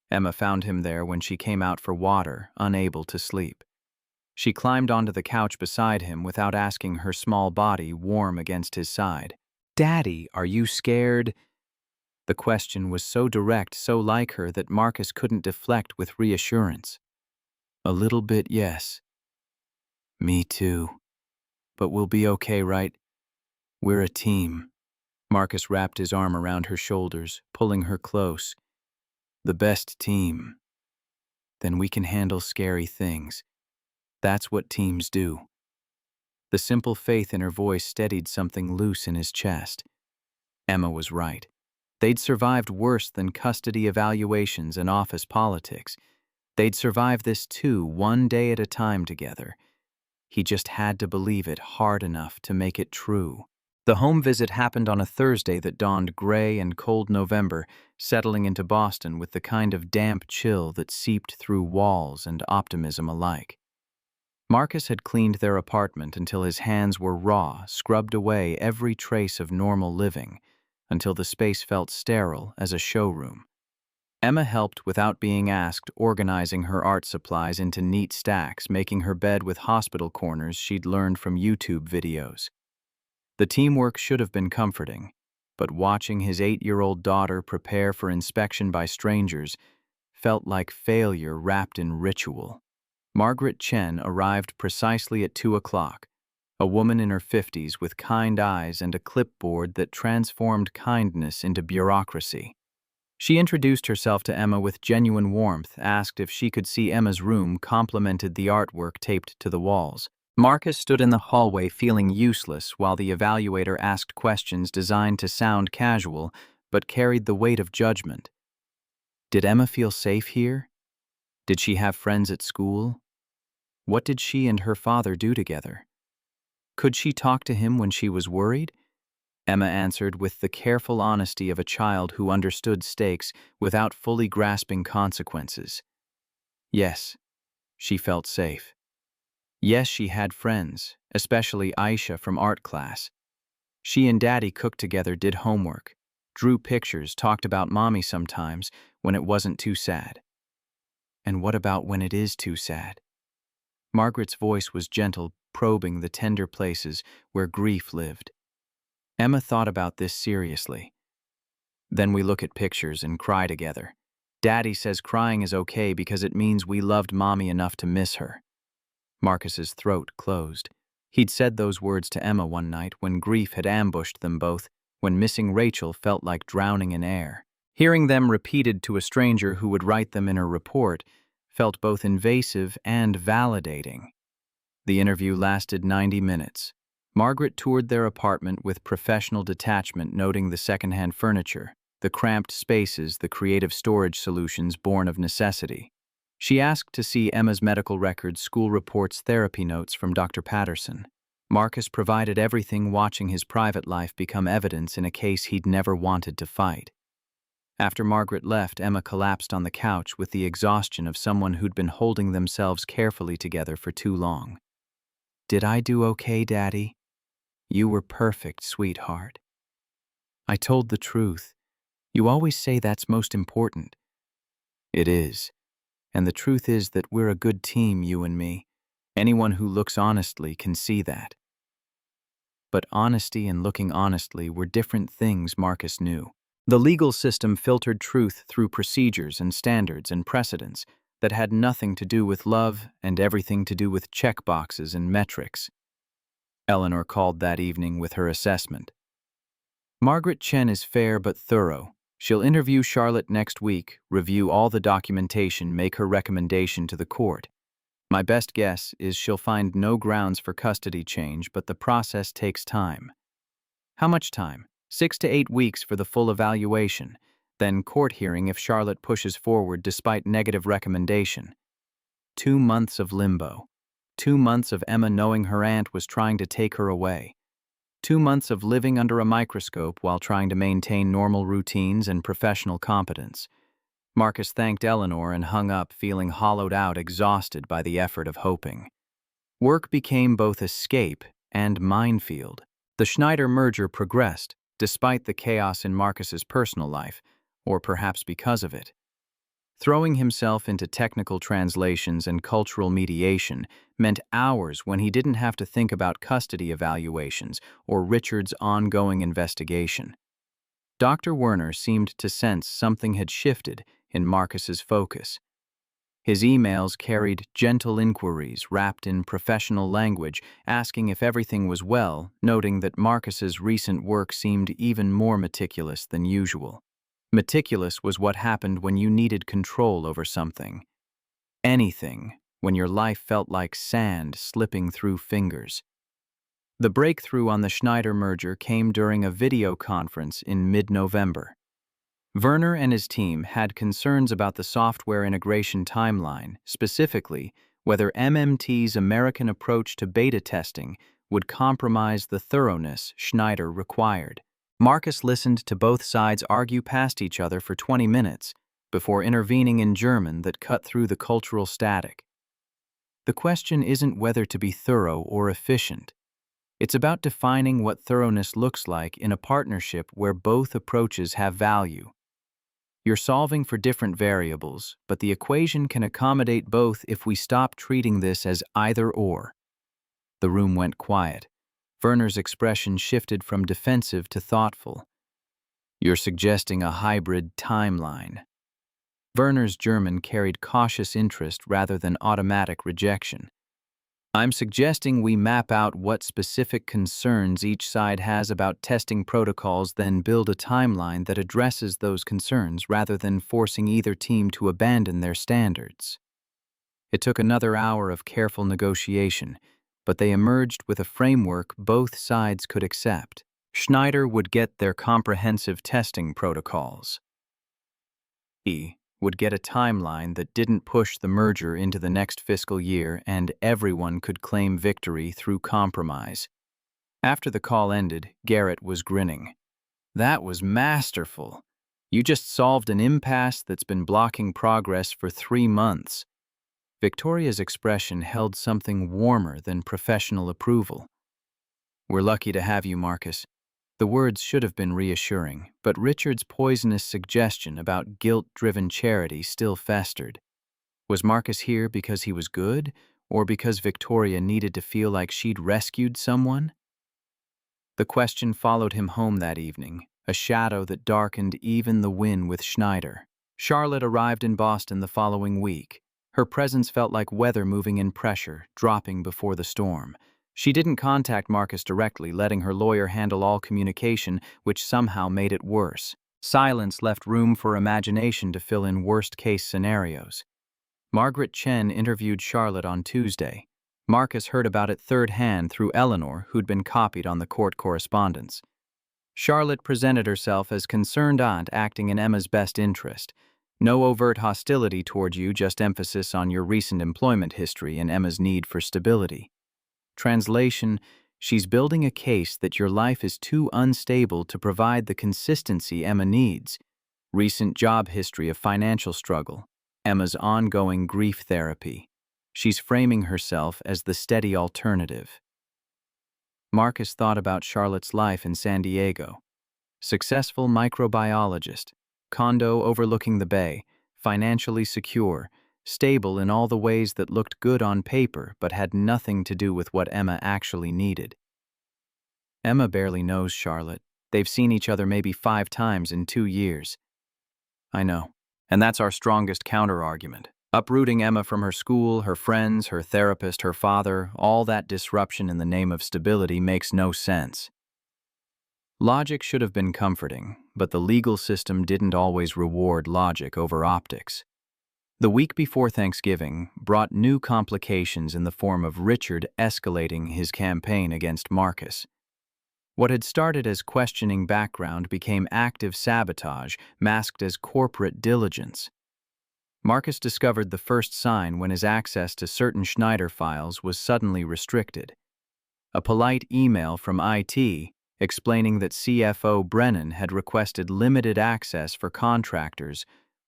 Emma found him there when she came out for water, unable to sleep. She climbed onto the couch beside him without asking, her small body warm against his side. "Daddy, are you scared?" The question was so direct, so like her, that Marcus couldn't deflect with reassurance. "A little bit, yes." "Me too. But we'll be okay, right? We're a team." Marcus wrapped his arm around her shoulders, pulling her close. "The best team. Then we can handle scary things. That's what teams do." The simple faith in her voice steadied something loose in his chest. Emma was right. They'd survived worse than custody evaluations and office politics. They'd survive this too, one day at a time together. He just had to believe it hard enough to make it true. The home visit happened on a Thursday that dawned gray and cold November, settling into Boston with the kind of damp chill that seeped through walls and optimism alike. Marcus had cleaned their apartment until his hands were raw, scrubbed away every trace of normal living, until the space felt sterile as a showroom. Emma helped without being asked, organizing her art supplies into neat stacks, making her bed with hospital corners she'd learned from YouTube videos. The teamwork should have been comforting, but watching his 8-year-old daughter prepare for inspection by strangers felt like failure wrapped in ritual. Margaret Chen arrived precisely at 2 o'clock, a woman in her 50s with kind eyes and a clipboard that transformed kindness into bureaucracy. She introduced herself to Emma with genuine warmth, asked if she could see Emma's room, complimented the artwork taped to the walls. Marcus stood in the hallway feeling useless while the evaluator asked questions designed to sound casual but carried the weight of judgment. Did Emma feel safe here? Did she have friends at school? What did she and her father do together? Could she talk to him when she was worried? Emma answered with the careful honesty of a child who understood stakes without fully grasping consequences. Yes, she felt safe. Yes, she had friends, especially Aisha from art class. She and Daddy cooked together, did homework, drew pictures, talked about Mommy sometimes when it wasn't too sad. And what about when it is too sad? Margaret's voice was gentle, probing the tender places where grief lived. Emma thought about this seriously. Then we look at pictures and cry together. Daddy says crying is okay because it means we loved Mommy enough to miss her. Marcus's throat closed. He'd said those words to Emma one night when grief had ambushed them both, when missing Rachel felt like drowning in air. Hearing them repeated to a stranger who would write them in her report felt both invasive and validating. The interview lasted 90 minutes. Margaret toured their apartment with professional detachment, noting the secondhand furniture, the cramped spaces, the creative storage solutions born of necessity. She asked to see Emma's medical records, school reports, therapy notes from Dr. Patterson. Marcus provided everything, watching his private life become evidence in a case he'd never wanted to fight. After Margaret left, Emma collapsed on the couch with the exhaustion of someone who'd been holding themselves carefully together for too long. "Did I do okay, Daddy?" "You were perfect, sweetheart." "I told the truth. You always say that's most important." "It is. And the truth is that we're a good team, you and me. Anyone who looks honestly can see that." But honesty and looking honestly were different things, Marcus knew. The legal system filtered truth through procedures and standards and precedents that had nothing to do with love and everything to do with checkboxes and metrics. Eleanor called that evening with her assessment. "Margaret Chen is fair but thorough. She'll interview Charlotte next week, review all the documentation, make her recommendation to the court. My best guess is she'll find no grounds for custody change, but the process takes time." "How much time?" 6 to 8 weeks for the full evaluation, then court hearing if Charlotte pushes forward despite negative recommendation. 2 months of limbo. 2 months of Emma knowing her aunt was trying to take her away. 2 months of living under a microscope while trying to maintain normal routines and professional competence. Marcus thanked Eleanor and hung up, feeling hollowed out, exhausted by the effort of hoping. Work became both escape and minefield. The Schneider merger progressed, despite the chaos in Marcus's personal life, or perhaps because of it. Throwing himself into technical translations and cultural mediation meant hours when he didn't have to think about custody evaluations or Richard's ongoing investigation. Dr. Werner seemed to sense something had shifted in Marcus's focus. His emails carried gentle inquiries wrapped in professional language, asking if everything was well, noting that Marcus's recent work seemed even more meticulous than usual. Meticulous was what happened when you needed control over something. Anything, when your life felt like sand slipping through fingers. The breakthrough on the Schneider merger came during a video conference in mid-November. Werner and his team had concerns about the software integration timeline, specifically whether MMT's American approach to beta testing would compromise the thoroughness Schneider required. Marcus listened to both sides argue past each other for 20 minutes before intervening in German that cut through the cultural static. The question isn't whether to be thorough or efficient. It's about defining what thoroughness looks like in a partnership where both approaches have value. You're solving for different variables, but the equation can accommodate both if we stop treating this as either-or. The room went quiet. Werner's expression shifted from defensive to thoughtful. You're suggesting a hybrid timeline. Werner's German carried cautious interest rather than automatic rejection. I'm suggesting we map out what specific concerns each side has about testing protocols, then build a timeline that addresses those concerns rather than forcing either team to abandon their standards. It took another hour of careful negotiation, but they emerged with a framework both sides could accept. Schneider would get their comprehensive testing protocols. He would get a timeline that didn't push the merger into the next fiscal year, and everyone could claim victory through compromise. After the call ended, Garrett was grinning. That was masterful. You just solved an impasse that's been blocking progress for 3 months. Victoria's expression held something warmer than professional approval. We're lucky to have you, Marcus. The words should have been reassuring, but Richard's poisonous suggestion about guilt-driven charity still festered. Was Marcus here because he was good, or because Victoria needed to feel like she'd rescued someone? The question followed him home that evening, a shadow that darkened even the win with Schneider. Charlotte arrived in Boston the following week. Her presence felt like weather moving in pressure, dropping before the storm. She didn't contact Marcus directly, letting her lawyer handle all communication, which somehow made it worse. Silence left room for imagination to fill in worst-case scenarios. Margaret Chen interviewed Charlotte on Tuesday. Marcus heard about it third-hand through Eleanor, who'd been copied on the court correspondence. Charlotte presented herself as concerned aunt acting in Emma's best interest. No overt hostility toward you, just emphasis on your recent employment history and Emma's need for stability. Translation: she's building a case that your life is too unstable to provide the consistency Emma needs. Recent job history of financial struggle. Emma's ongoing grief therapy. She's framing herself as the steady alternative. Marcus thought about Charlotte's life in San Diego. Successful microbiologist, condo overlooking the bay, financially secure, stable in all the ways that looked good on paper but had nothing to do with what Emma actually needed. Emma barely knows Charlotte. They've seen each other maybe 5 times in 2 years. I know, and that's our strongest counter-argument. Uprooting Emma from her school, her friends, her therapist, her father, all that disruption in the name of stability makes no sense. Logic should have been comforting, but the legal system didn't always reward logic over optics. The week before Thanksgiving brought new complications in the form of Richard escalating his campaign against Marcus. What had started as questioning background became active sabotage, masked as corporate diligence. Marcus discovered the first sign when his access to certain Schneider files was suddenly restricted. A polite email from IT explaining that CFO Brennan had requested limited access for contractors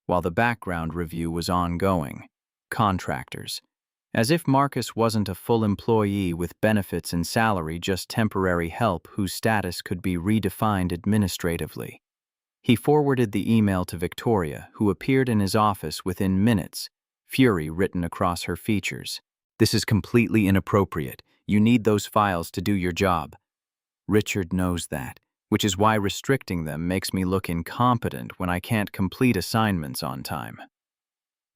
while the background review was ongoing. Contractors. As if Marcus wasn't a full employee with benefits and salary, just temporary help whose status could be redefined administratively. He forwarded the email to Victoria, who appeared in his office within minutes, fury written across her features. "This is completely inappropriate. You need those files to do your job. Richard knows that, which is why restricting them makes me look incompetent when I can't complete assignments on time."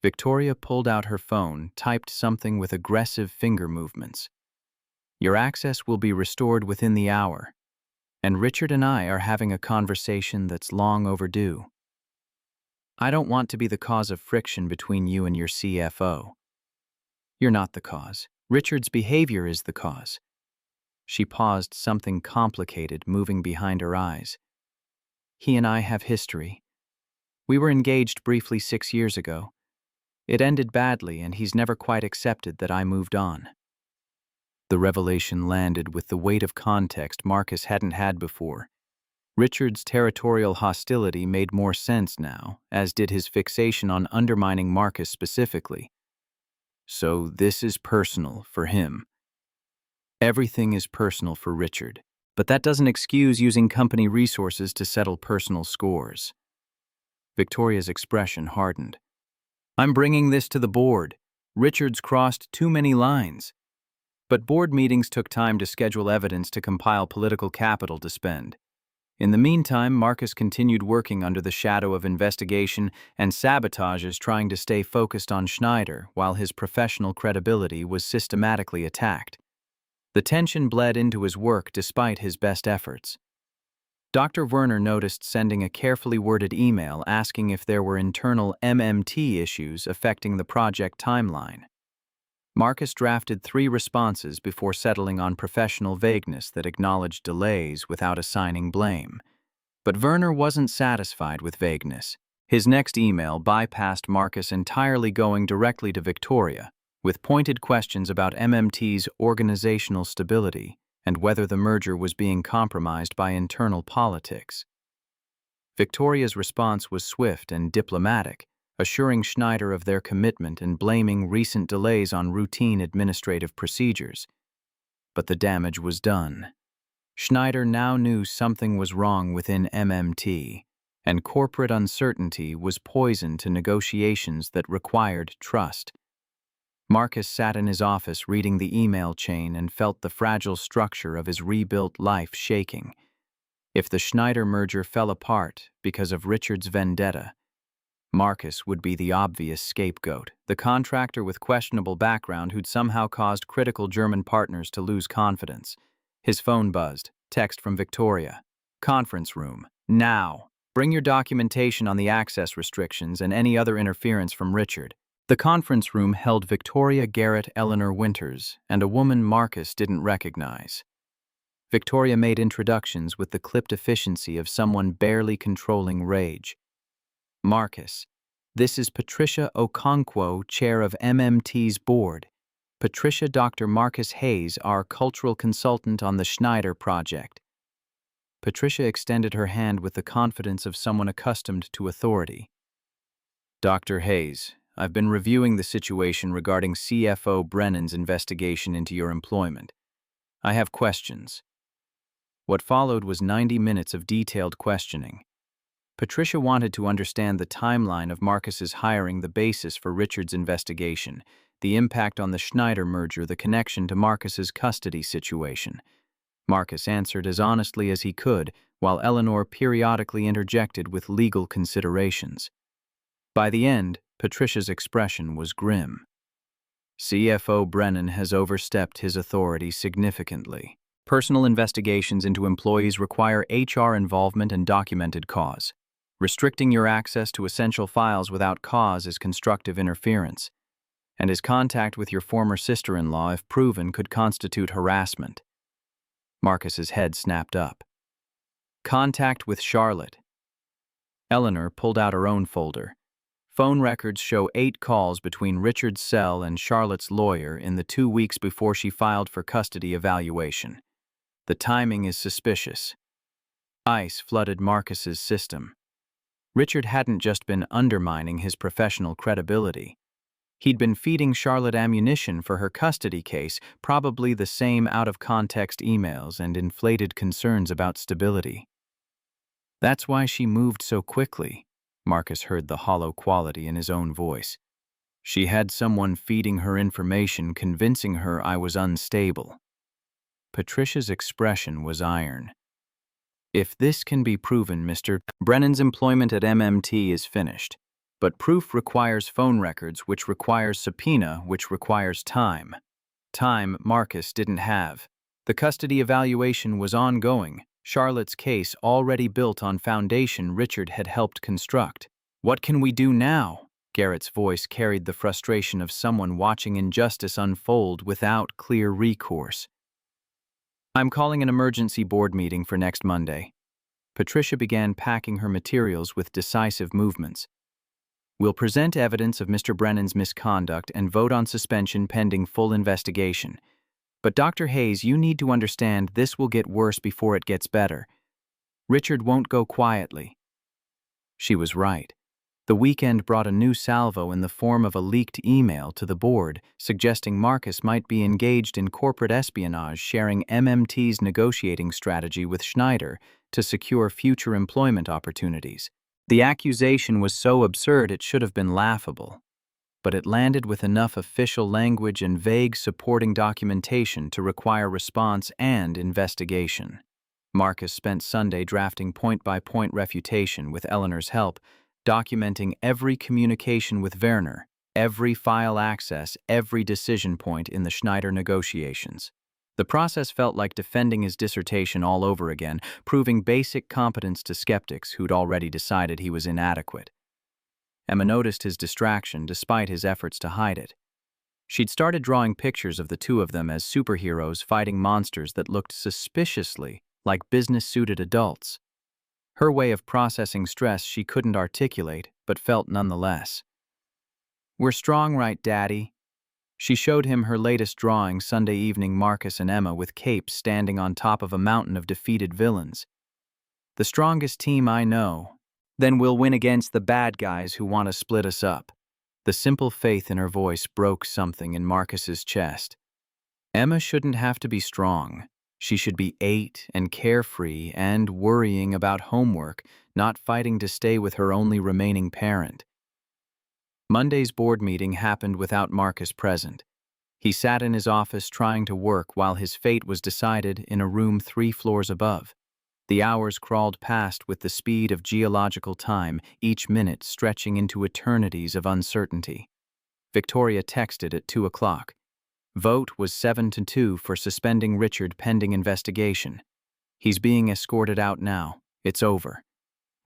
Victoria pulled out her phone, typed something with aggressive finger movements. "Your access will be restored within the hour, and Richard and I are having a conversation that's long overdue. I don't want to be the cause of friction between you and your CFO. You're not the cause. Richard's behavior is the cause." She paused, something complicated moving behind her eyes. "He and I have history. We were engaged briefly 6 years ago. It ended badly, and he's never quite accepted that I moved on." The revelation landed with the weight of context Marcus hadn't had before. Richard's territorial hostility made more sense now, as did his fixation on undermining Marcus specifically. So this is personal for him. Everything is personal for Richard, but that doesn't excuse using company resources to settle personal scores. Victoria's expression hardened. "I'm bringing this to the board. Richard's crossed too many lines." But board meetings took time to schedule evidence to compile political capital to spend. In the meantime, Marcus continued working under the shadow of investigation and sabotages, trying to stay focused on Schneider while his professional credibility was systematically attacked. The tension bled into his work despite his best efforts. Dr. Werner noticed sending a carefully worded email asking if there were internal MMT issues affecting the project timeline. Marcus drafted 3 responses before settling on professional vagueness that acknowledged delays without assigning blame. But Werner wasn't satisfied with vagueness. His next email bypassed Marcus entirely, going directly to Victoria, with pointed questions about MMT's organizational stability and whether the merger was being compromised by internal politics. Victoria's response was swift and diplomatic, assuring Schneider of their commitment and blaming recent delays on routine administrative procedures. But the damage was done. Schneider now knew something was wrong within MMT, and corporate uncertainty was poison to negotiations that required trust. Marcus sat in his office reading the email chain and felt the fragile structure of his rebuilt life shaking. If the Schneider merger fell apart because of Richard's vendetta, Marcus would be the obvious scapegoat, the contractor with questionable background who'd somehow caused critical German partners to lose confidence. His phone buzzed. Text from Victoria. "Conference room. Now. Bring your documentation on the access restrictions and any other interference from Richard." The conference room held Victoria Garrett Eleanor Winters and a woman Marcus didn't recognize. Victoria made introductions with the clipped efficiency of someone barely controlling rage. "Marcus, this is Patricia Okonkwo, chair of MMT's board. Patricia, Dr. Marcus Hayes, our cultural consultant on the Schneider project." Patricia extended her hand with the confidence of someone accustomed to authority. "Dr. Hayes, I've been reviewing the situation regarding CFO Brennan's investigation into your employment. I have questions." What followed was 90 minutes of detailed questioning. Patricia wanted to understand the timeline of Marcus's hiring, the basis for Richard's investigation, the impact on the Schneider merger, the connection to Marcus's custody situation. Marcus answered as honestly as he could, while Eleanor periodically interjected with legal considerations. By the end, Patricia's expression was grim. "CFO Brennan has overstepped his authority significantly. Personal investigations into employees require HR involvement and documented cause. Restricting your access to essential files without cause is constructive interference. And his contact with your former sister-in-law, if proven, could constitute harassment." Marcus's head snapped up. "Contact with Charlotte." Eleanor pulled out her own folder. Phone records show 8 calls between Richard's cell and Charlotte's lawyer in the 2 weeks before she filed for custody evaluation. The timing is suspicious. Ice flooded Marcus's system. Richard hadn't just been undermining his professional credibility. He'd been feeding Charlotte ammunition for her custody case, probably the same out-of-context emails and inflated concerns about stability. That's why she moved so quickly, Marcus heard the hollow quality in his own voice. She had someone feeding her information, convincing her I was unstable. Patricia's expression was iron. If this can be proven, Mr. Brennan's employment at MMT is finished. But proof requires phone records, which requires subpoena, which requires time. Time Marcus didn't have. The custody evaluation was ongoing, Charlotte's case already built on foundation Richard had helped construct. What can we do now? Garrett's voice carried the frustration of someone watching injustice unfold without clear recourse. I'm calling an emergency board meeting for next Monday. Patricia began packing her materials with decisive movements. We'll present evidence of Mr. Brennan's misconduct and vote on suspension pending full investigation. But Dr. Hayes, you need to understand this will get worse before it gets better. Richard won't go quietly. She was right. The weekend brought a new salvo in the form of a leaked email to the board suggesting Marcus might be engaged in corporate espionage, sharing MMT's negotiating strategy with Schneider to secure future employment opportunities. The accusation was so absurd it should have been laughable, but it landed with enough official language and vague supporting documentation to require response and investigation. Marcus spent Sunday drafting point-by-point refutation with Eleanor's help, documenting every communication with Werner, every file access, every decision point in the Schneider negotiations. The process felt like defending his dissertation all over again, proving basic competence to skeptics who'd already decided he was inadequate. Emma noticed his distraction despite his efforts to hide it. She'd started drawing pictures of the two of them as superheroes fighting monsters that looked suspiciously like business-suited adults. Her way of processing stress she couldn't articulate, but felt nonetheless. We're strong, right, Daddy? She showed him her latest drawing Sunday evening, Marcus and Emma with capes standing on top of a mountain of defeated villains. The strongest team I know. Then we'll win against the bad guys who want to split us up. The simple faith in her voice broke something in Marcus's chest. Emma shouldn't have to be strong. She should be 8 and carefree and worrying about homework, not fighting to stay with her only remaining parent. Monday's board meeting happened without Marcus present. He sat in his office trying to work while his fate was decided in a room 3 floors above. The hours crawled past with the speed of geological time, each minute stretching into eternities of uncertainty. Victoria texted at 2 o'clock. Vote was 7-2 for suspending Richard pending investigation. He's being escorted out now. It's over.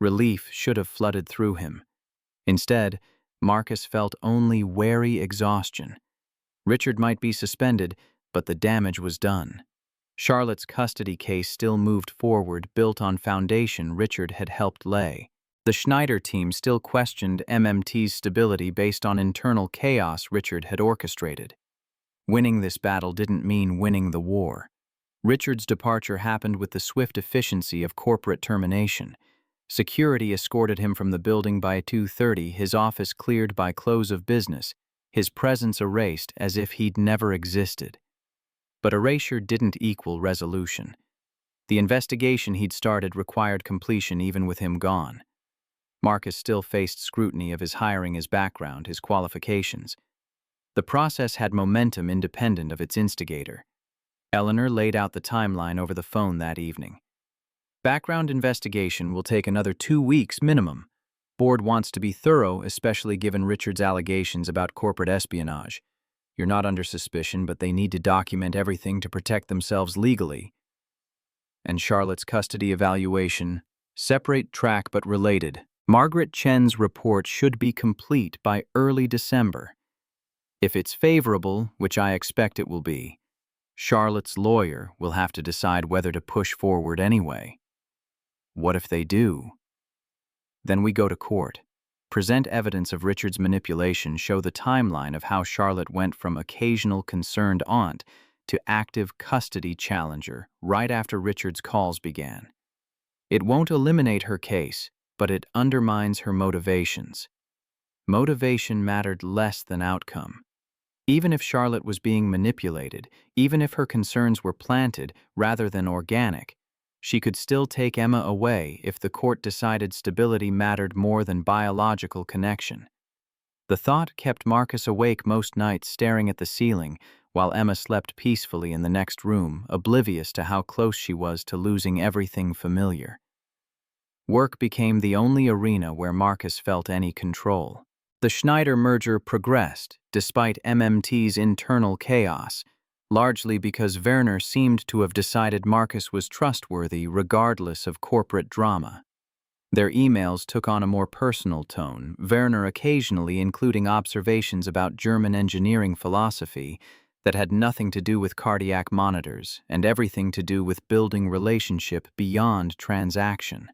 Relief should have flooded through him. Instead, Marcus felt only wary exhaustion. Richard might be suspended, but the damage was done. Charlotte's custody case still moved forward, built on foundation Richard had helped lay. The Schneider team still questioned MMT's stability based on internal chaos Richard had orchestrated. Winning this battle didn't mean winning the war. Richard's departure happened with the swift efficiency of corporate termination. Security escorted him from the building by 2:30, his office cleared by close of business, his presence erased as if he'd never existed. But erasure didn't equal resolution. The investigation he'd started required completion even with him gone. Marcus still faced scrutiny of his hiring, his background, his qualifications. The process had momentum independent of its instigator. Eleanor laid out the timeline over the phone that evening. Background investigation will take another 2 weeks minimum. Board wants to be thorough, especially given Richard's allegations about corporate espionage. You're not under suspicion, but they need to document everything to protect themselves legally. And Charlotte's custody evaluation, separate track but related. Margaret Chen's report should be complete by early December. If it's favorable, which I expect it will be, Charlotte's lawyer will have to decide whether to push forward anyway. What if they do? Then we go to court. Present evidence of Richard's manipulation, show the timeline of how Charlotte went from occasional concerned aunt to active custody challenger right after Richard's calls began. It won't eliminate her case, but it undermines her motivations. Motivation mattered less than outcome. Even if Charlotte was being manipulated, even if her concerns were planted rather than organic, she could still take Emma away if the court decided stability mattered more than biological connection. The thought kept Marcus awake most nights, staring at the ceiling, while Emma slept peacefully in the next room, oblivious to how close she was to losing everything familiar. Work became the only arena where Marcus felt any control. The Schneider merger progressed, despite MMT's internal chaos, largely because Werner seemed to have decided Marcus was trustworthy regardless of corporate drama. Their emails took on a more personal tone, Werner occasionally including observations about German engineering philosophy that had nothing to do with cardiac monitors and everything to do with building relationship beyond transaction.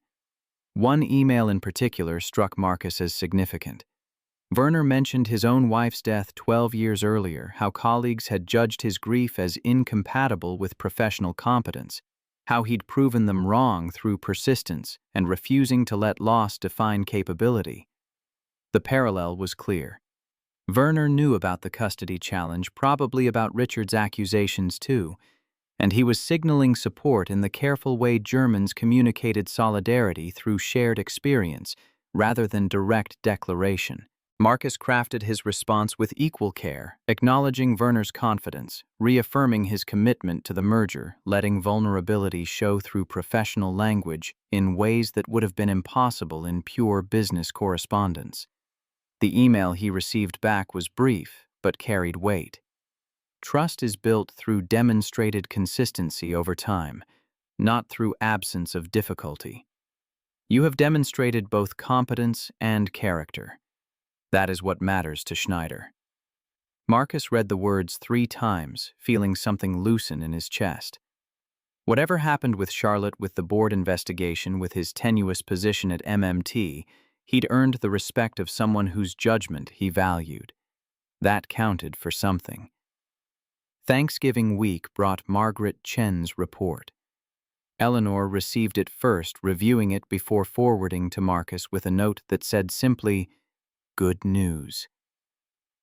One email in particular struck Marcus as significant. Werner mentioned his own wife's death 12 years earlier, how colleagues had judged his grief as incompatible with professional competence, how he'd proven them wrong through persistence and refusing to let loss define capability. The parallel was clear. Werner knew about the custody challenge, probably about Richard's accusations too, and he was signaling support in the careful way Germans communicated solidarity through shared experience rather than direct declaration. Marcus crafted his response with equal care, acknowledging Werner's confidence, reaffirming his commitment to the merger, letting vulnerability show through professional language in ways that would have been impossible in pure business correspondence. The email he received back was brief, but carried weight. Trust is built through demonstrated consistency over time, not through absence of difficulty. You have demonstrated both competence and character. That is what matters to Schneider. Marcus read the words 3 times, feeling something loosen in his chest. Whatever happened with Charlotte, with the board investigation, with his tenuous position at MMT, he'd earned the respect of someone whose judgment he valued. That counted for something. Thanksgiving week brought Margaret Chen's report. Eleanor received it first, reviewing it before forwarding to Marcus with a note that said simply, "Good news."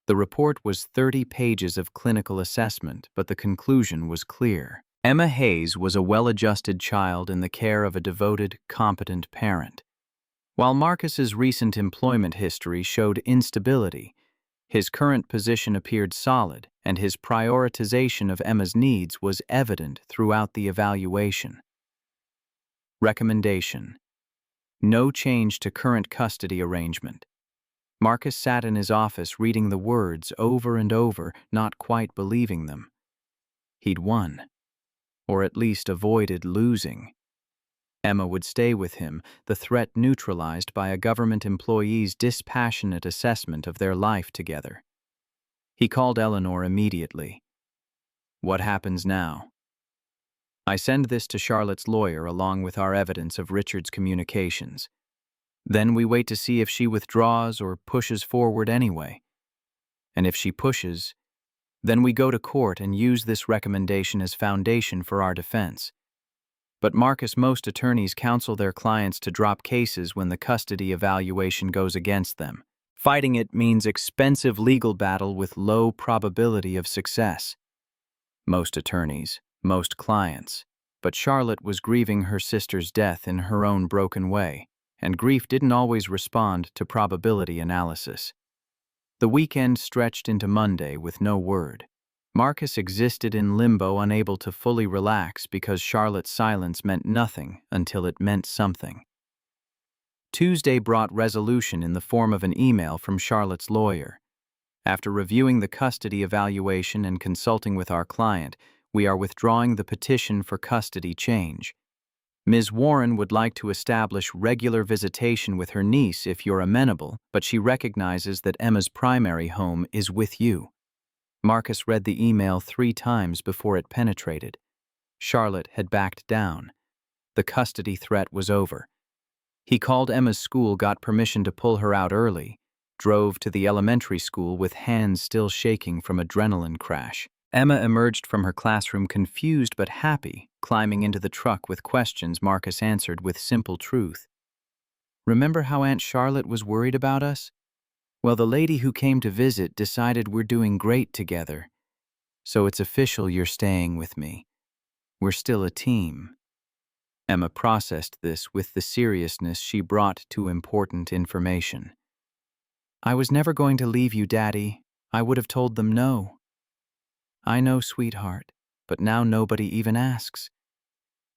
The report was 30 pages of clinical assessment, but the conclusion was clear. Emma Hayes was a well-adjusted child in the care of a devoted, competent parent. While Marcus's recent employment history showed instability, his current position appeared solid, and his prioritization of Emma's needs was evident throughout the evaluation. Recommendation: no change to current custody arrangement. Marcus sat in his office reading the words over and over, not quite believing them. He'd won, or at least avoided losing. Emma would stay with him, the threat neutralized by a government employee's dispassionate assessment of their life together. He called Eleanor immediately. "What happens now?" "I send this to Charlotte's lawyer along with our evidence of Richard's communications. Then we wait to see if she withdraws or pushes forward anyway. And if she pushes, then we go to court and use this recommendation as foundation for our defense. But Marcus, most attorneys counsel their clients to drop cases when the custody evaluation goes against them. Fighting it means expensive legal battle with low probability of success. Most attorneys, most clients. But Charlotte was grieving her sister's death in her own broken way, and grief didn't always respond to probability analysis. The weekend stretched into Monday with no word. Marcus existed in limbo, unable to fully relax because Charlotte's silence meant nothing until it meant something. Tuesday brought resolution in the form of an email from Charlotte's lawyer. After reviewing the custody evaluation and consulting with our client, we are withdrawing the petition for custody change. Ms. Warren would like to establish regular visitation with her niece if you're amenable, but she recognizes that Emma's primary home is with you. Marcus read the email 3 times before it penetrated. Charlotte had backed down. The custody threat was over. He called Emma's school, got permission to pull her out early, drove to the elementary school with hands still shaking from adrenaline crash. Emma emerged from her classroom confused but happy, climbing into the truck with questions Marcus answered with simple truth. "Remember how Aunt Charlotte was worried about us? Well, the lady who came to visit decided we're doing great together. So it's official you're staying with me. We're still a team." Emma processed this with the seriousness she brought to important information. "I was never going to leave you, Daddy. I would have told them no." "I know, sweetheart, but now nobody even asks."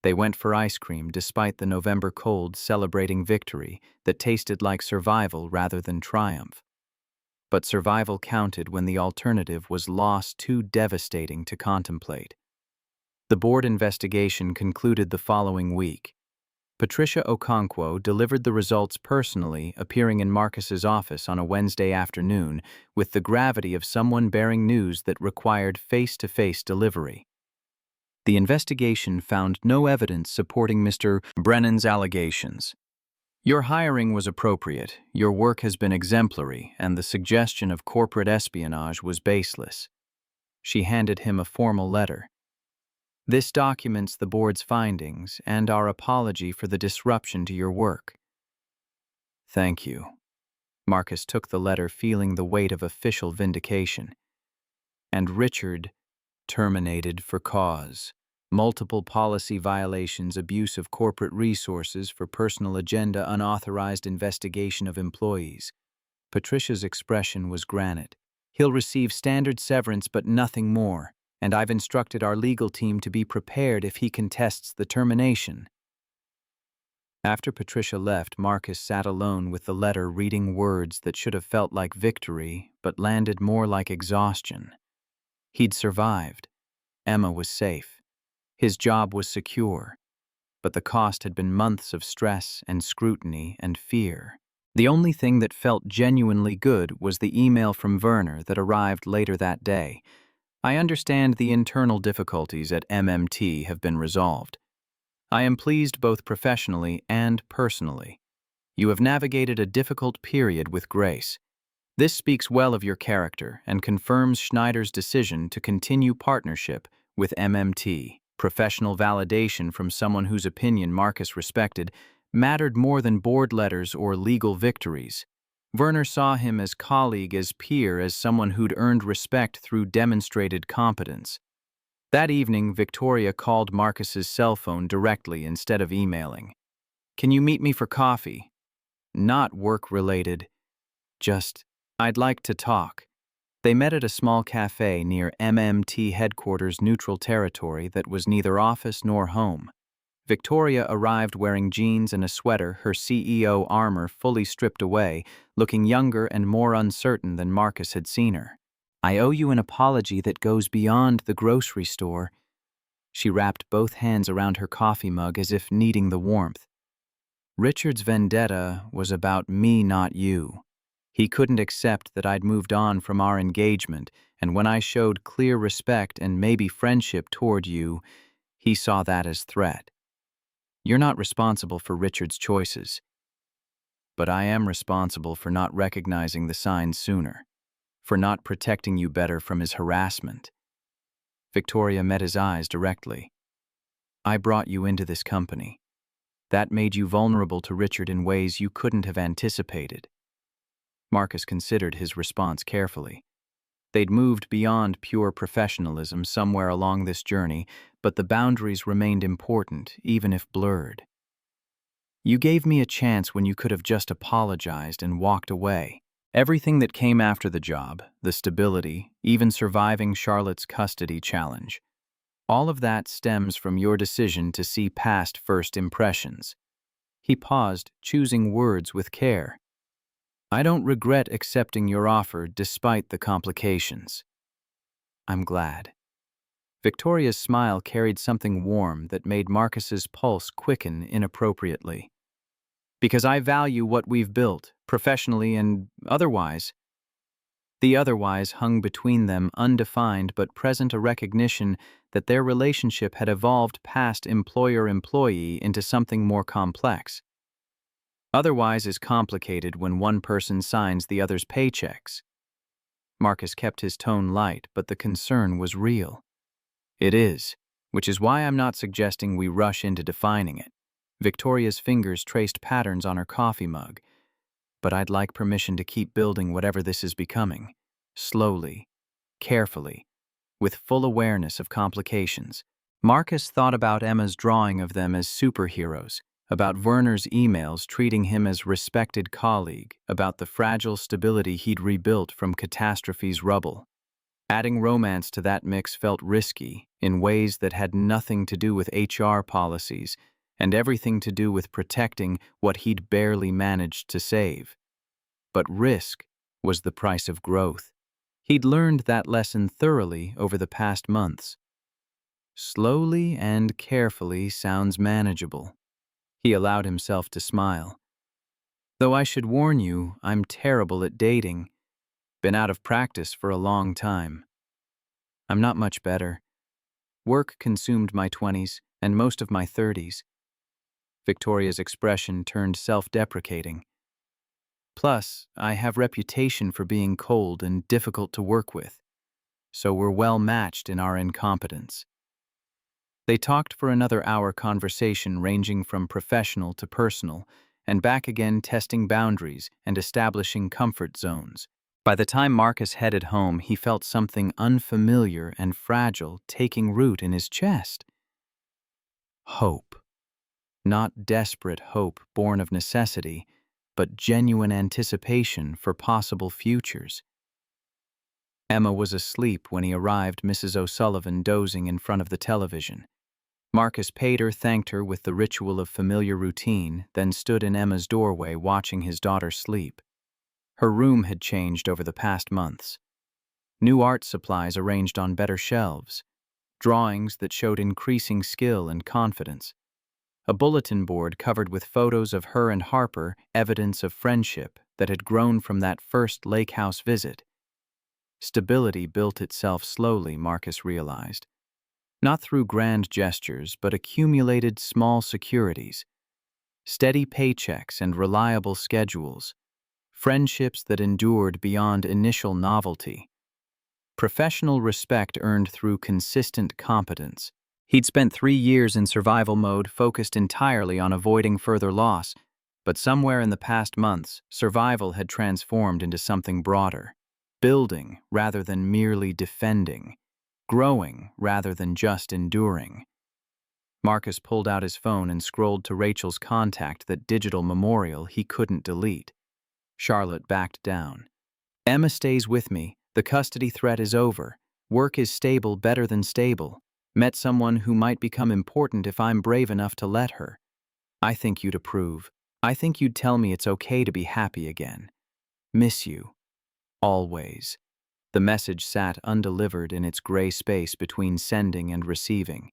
They went for ice cream despite the November cold, celebrating victory that tasted like survival rather than triumph. But survival counted when the alternative was loss too devastating to contemplate. The board investigation concluded the following week. Patricia Okonkwo delivered the results personally, appearing in Marcus's office on a Wednesday afternoon with the gravity of someone bearing news that required face-to-face delivery. The investigation found no evidence supporting Mr. Brennan's allegations. "Your hiring was appropriate, your work has been exemplary, and the suggestion of corporate espionage was baseless." She handed him a formal letter. "This documents the board's findings and our apology for the disruption to your work." "Thank you." Marcus took the letter, feeling the weight of official vindication. "And Richard, terminated for cause. Multiple policy violations, abuse of corporate resources for personal agenda, unauthorized investigation of employees." Patricia's expression was granite. "He'll receive standard severance but nothing more, and I've instructed our legal team to be prepared if he contests the termination." After Patricia left, Marcus sat alone with the letter, reading words that should have felt like victory but landed more like exhaustion. He'd survived. Emma was safe. His job was secure. But the cost had been months of stress and scrutiny and fear. The only thing that felt genuinely good was the email from Werner that arrived later that day. "I understand the internal difficulties at MMT have been resolved. I am pleased both professionally and personally. You have navigated a difficult period with grace. This speaks well of your character and confirms Schneider's decision to continue partnership with MMT." Professional validation from someone whose opinion Marcus respected mattered more than board letters or legal victories. Werner saw him as colleague, as peer, as someone who'd earned respect through demonstrated competence. That evening, Victoria called Marcus's cell phone directly instead of emailing. "Can you meet me for coffee?" "Not work-related. Just, I'd like to talk." They met at a small cafe near MMT headquarters' neutral territory that was neither office nor home. Victoria arrived wearing jeans and a sweater, her CEO armor fully stripped away, looking younger and more uncertain than Marcus had seen her. "I owe you an apology that goes beyond the grocery store." She wrapped both hands around her coffee mug as if needing the warmth. "Richard's vendetta was about me, not you. He couldn't accept that I'd moved on from our engagement, and when I showed clear respect and maybe friendship toward you, he saw that as threat. You're not responsible for Richard's choices, but I am responsible for not recognizing the signs sooner, for not protecting you better from his harassment." Victoria met his eyes directly. "I brought you into this company. That made you vulnerable to Richard in ways you couldn't have anticipated." Marcus considered his response carefully. They'd moved beyond pure professionalism somewhere along this journey, but the boundaries remained important, even if blurred. "You gave me a chance when you could have just apologized and walked away. Everything that came after the job, the stability, even surviving Charlotte's custody challenge, all of that stems from your decision to see past first impressions." He paused, choosing words with care. "I don't regret accepting your offer despite the complications." "I'm glad." Victoria's smile carried something warm that made Marcus's pulse quicken inappropriately. "Because I value what we've built, professionally and otherwise." The otherwise hung between them, undefined but present, a recognition that their relationship had evolved past employer-employee into something more complex. Otherwise is complicated when one person signs the other's paychecks. Marcus kept his tone light, but the concern was real. It is, which is why I'm not suggesting we rush into defining it. Victoria's fingers traced patterns on her coffee mug, but I'd like permission to keep building whatever this is becoming. Slowly, carefully, with full awareness of complications. Marcus thought about Emma's drawing of them as superheroes, about Werner's emails treating him as respected colleague, about the fragile stability he'd rebuilt from catastrophe's rubble. Adding romance to that mix felt risky in ways that had nothing to do with HR policies and everything to do with protecting what he'd barely managed to save. But risk was the price of growth. He'd learned that lesson thoroughly over the past months. Slowly and carefully sounds manageable. He allowed himself to smile. Though I should warn you, I'm terrible at dating. Been out of practice for a long time. I'm not much better. Work consumed my 20s and most of my 30s. Victoria's expression turned self-deprecating. Plus, I have reputation for being cold and difficult to work with, so we're well matched in our incompetence. They talked for another hour conversation ranging from professional to personal, and back again testing boundaries and establishing comfort zones. By the time Marcus headed home, he felt something unfamiliar and fragile taking root in his chest. Hope. Not desperate hope born of necessity, but genuine anticipation for possible futures. Emma was asleep when he arrived, Mrs. O'Sullivan dozing in front of the television. Marcus paid her, thanked her with the ritual of familiar routine, then stood in Emma's doorway watching his daughter sleep. Her room had changed over the past months. New art supplies arranged on better shelves, drawings that showed increasing skill and confidence. A bulletin board covered with photos of her and Harper, evidence of friendship that had grown from that first lake house visit. Stability built itself slowly, Marcus realized. Not through grand gestures, but accumulated small securities. Steady paychecks and reliable schedules. Friendships that endured beyond initial novelty. Professional respect earned through consistent competence. He'd spent 3 years in survival mode, focused entirely on avoiding further loss, but somewhere in the past months, survival had transformed into something broader. Building rather than merely defending. Growing rather than just enduring. Marcus pulled out his phone and scrolled to Rachel's contact, that digital memorial he couldn't delete. Charlotte backed down. Emma stays with me. The custody threat is over. Work is stable, better than stable. Met someone who might become important if I'm brave enough to let her. I think you'd approve. I think you'd tell me it's okay to be happy again. Miss you. Always. The message sat undelivered in its gray space between sending and receiving.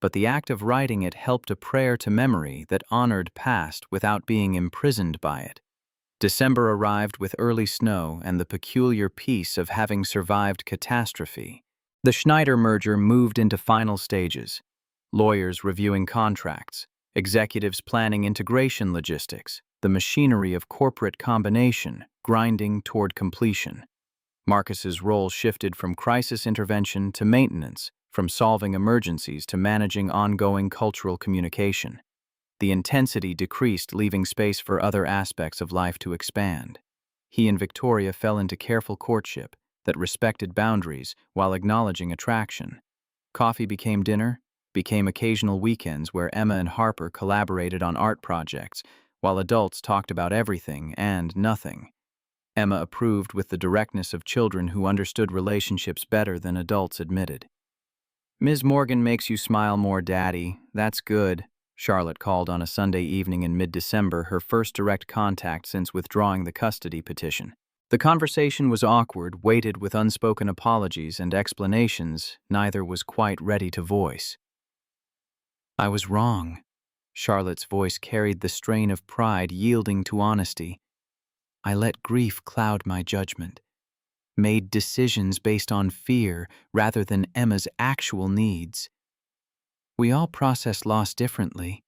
But the act of writing it helped a prayer to memory that honored past without being imprisoned by it. December arrived with early snow and the peculiar peace of having survived catastrophe. The Schneider merger moved into final stages. Lawyers reviewing contracts, executives planning integration logistics, the machinery of corporate combination grinding toward completion. Marcus's role shifted from crisis intervention to maintenance, from solving emergencies to managing ongoing cultural communication. The intensity decreased, leaving space for other aspects of life to expand. He and Victoria fell into careful courtship that respected boundaries while acknowledging attraction. Coffee became dinner, became occasional weekends where Emma and Harper collaborated on art projects, while adults talked about everything and nothing. Emma approved with the directness of children who understood relationships better than adults admitted. "Ms. Morgan makes you smile more, Daddy. That's good," Charlotte called on a Sunday evening in mid-December, her first direct contact since withdrawing the custody petition. The conversation was awkward, weighted with unspoken apologies and explanations neither was quite ready to voice. "I was wrong." Charlotte's voice carried the strain of pride yielding to honesty. "I let grief cloud my judgment. Made decisions based on fear rather than Emma's actual needs. We all process loss differently."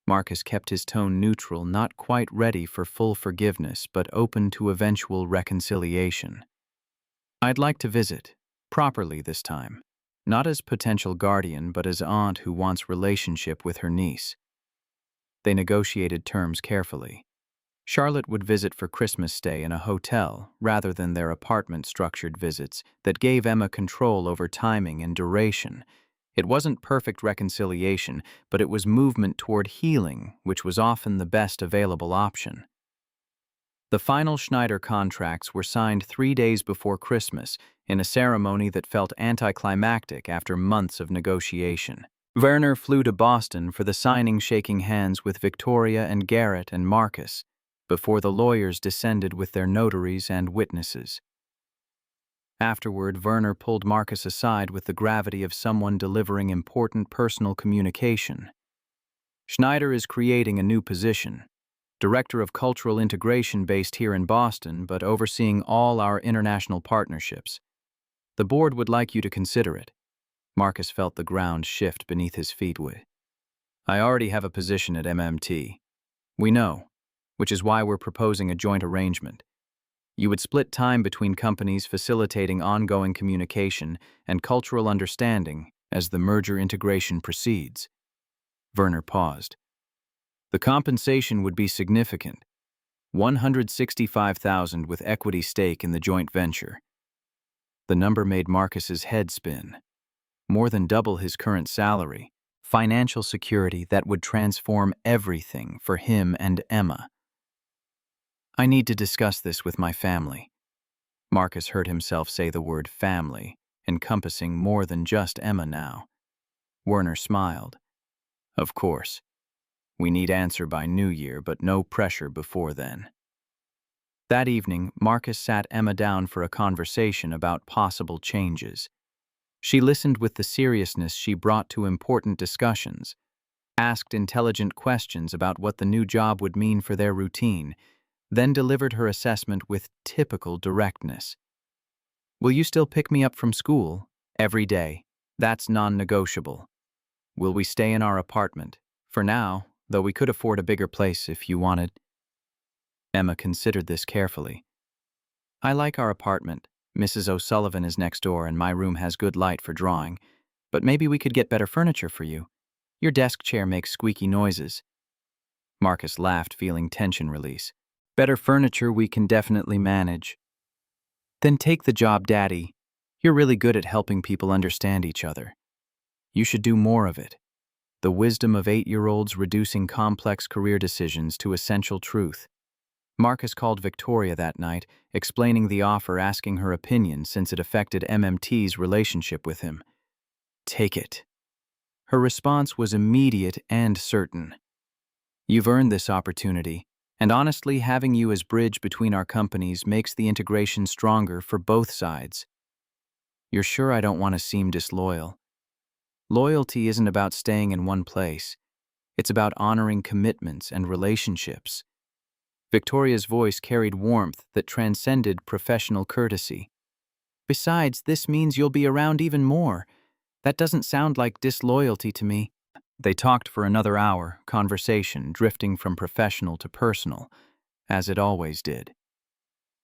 Marcus kept his tone neutral, not quite ready for full forgiveness, but open to eventual reconciliation. I'd like to visit, properly this time. Not as potential guardian, but as aunt who wants relationship with her niece. They negotiated terms carefully. Charlotte would visit for Christmas stay in a hotel rather than their apartment-structured visits that gave Emma control over timing and duration. It wasn't perfect reconciliation, but it was movement toward healing, which was often the best available option. The final Schneider contracts were signed 3 days before Christmas in a ceremony that felt anticlimactic after months of negotiation. Werner flew to Boston for the signing, shaking hands with Victoria and Garrett and Marcus before the lawyers descended with their notaries and witnesses. Afterward, Werner pulled Marcus aside with the gravity of someone delivering important personal communication. Schneider is creating a new position, Director of Cultural Integration based here in Boston, but overseeing all our international partnerships. The board would like you to consider it. Marcus felt the ground shift beneath his feet. I already have a position at MMT. We know, which is why we're proposing a joint arrangement. You would split time between companies, facilitating ongoing communication and cultural understanding as the merger integration proceeds. Werner paused. The compensation would be significant. $165,000 with equity stake in the joint venture. The number made Marcus's head spin. More than double his current salary. Financial security that would transform everything for him and Emma. I need to discuss this with my family. Marcus heard himself say the word family, encompassing more than just Emma now. Werner smiled. Of course. We need answer by New Year, but no pressure before then. That evening, Marcus sat Emma down for a conversation about possible changes. She listened with the seriousness she brought to important discussions, asked intelligent questions about what the new job would mean for their routine, then delivered her assessment with typical directness. Will you still pick me up from school? Every day. That's non-negotiable. Will we stay in our apartment? For now, though we could afford a bigger place if you wanted. Emma considered this carefully. I like our apartment. Mrs. O'Sullivan is next door and my room has good light for drawing, but maybe we could get better furniture for you. Your desk chair makes squeaky noises. Marcus laughed, feeling tension release. Better furniture we can definitely manage. Then take the job, Daddy. You're really good at helping people understand each other. You should do more of it. The wisdom of 8-year-olds reducing complex career decisions to essential truth. Marcus called Victoria that night, explaining the offer, asking her opinion since it affected MMT's relationship with him. Take it. Her response was immediate and certain. You've earned this opportunity, and honestly, having you as bridge between our companies makes the integration stronger for both sides. You're sure I don't want to seem disloyal? Loyalty isn't about staying in one place. It's about honoring commitments and relationships. Victoria's voice carried warmth that transcended professional courtesy. Besides, this means you'll be around even more. That doesn't sound like disloyalty to me. They talked for another hour, conversation drifting from professional to personal, as it always did.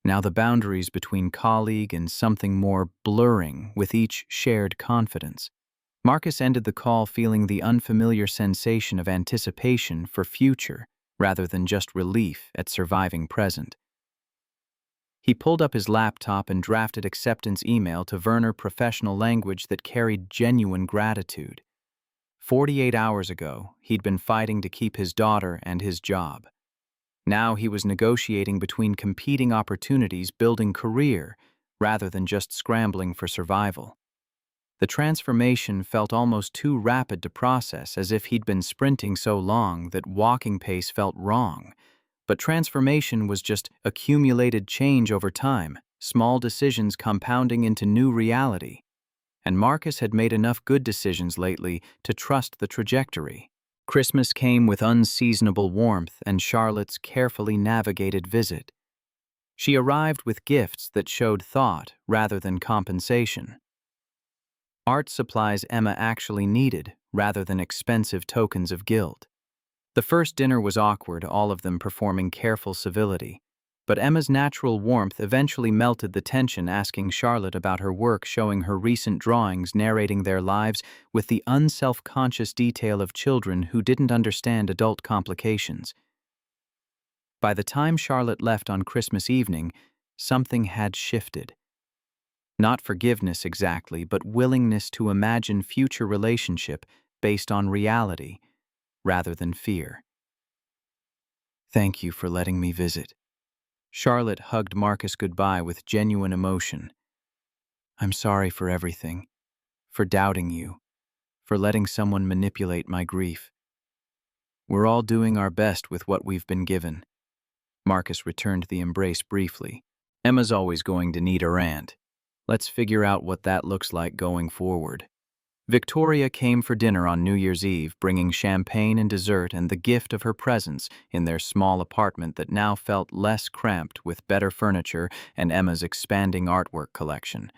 Now the boundaries between colleague and something more blurring with each shared confidence. Marcus ended the call feeling the unfamiliar sensation of anticipation for future rather than just relief at surviving present. He pulled up his laptop and drafted acceptance email to Werner, professional language that carried genuine gratitude. 48 hours ago, he'd been fighting to keep his daughter and his job. Now he was negotiating between competing opportunities, building career, rather than just scrambling for survival. The transformation felt almost too rapid to process, as if he'd been sprinting so long that walking pace felt wrong. But transformation was just accumulated change over time, small decisions compounding into new reality. And Marcus had made enough good decisions lately to trust the trajectory. Christmas came with unseasonable warmth and Charlotte's carefully navigated visit. She arrived with gifts that showed thought rather than compensation. Art supplies Emma actually needed, rather than expensive tokens of guilt. The first dinner was awkward, all of them performing careful civility, But Emma's natural warmth eventually melted the tension, asking Charlotte about her work, showing her recent drawings, narrating their lives with the unself-conscious detail of children who didn't understand adult complications. By the time Charlotte left on Christmas evening, something had shifted. Not forgiveness exactly, but willingness to imagine future relationship based on reality rather than fear. "Thank you for letting me visit." Charlotte hugged Marcus goodbye with genuine emotion. "I'm sorry for everything, for doubting you, for letting someone manipulate my grief. We're all doing our best with what we've been given." Marcus returned the embrace briefly. "Emma's always going to need her aunt. Let's figure out what that looks like going forward." Victoria came for dinner on New Year's Eve, bringing champagne and dessert and the gift of her presence in their small apartment that now felt less cramped with better furniture and Emma's expanding artwork collection.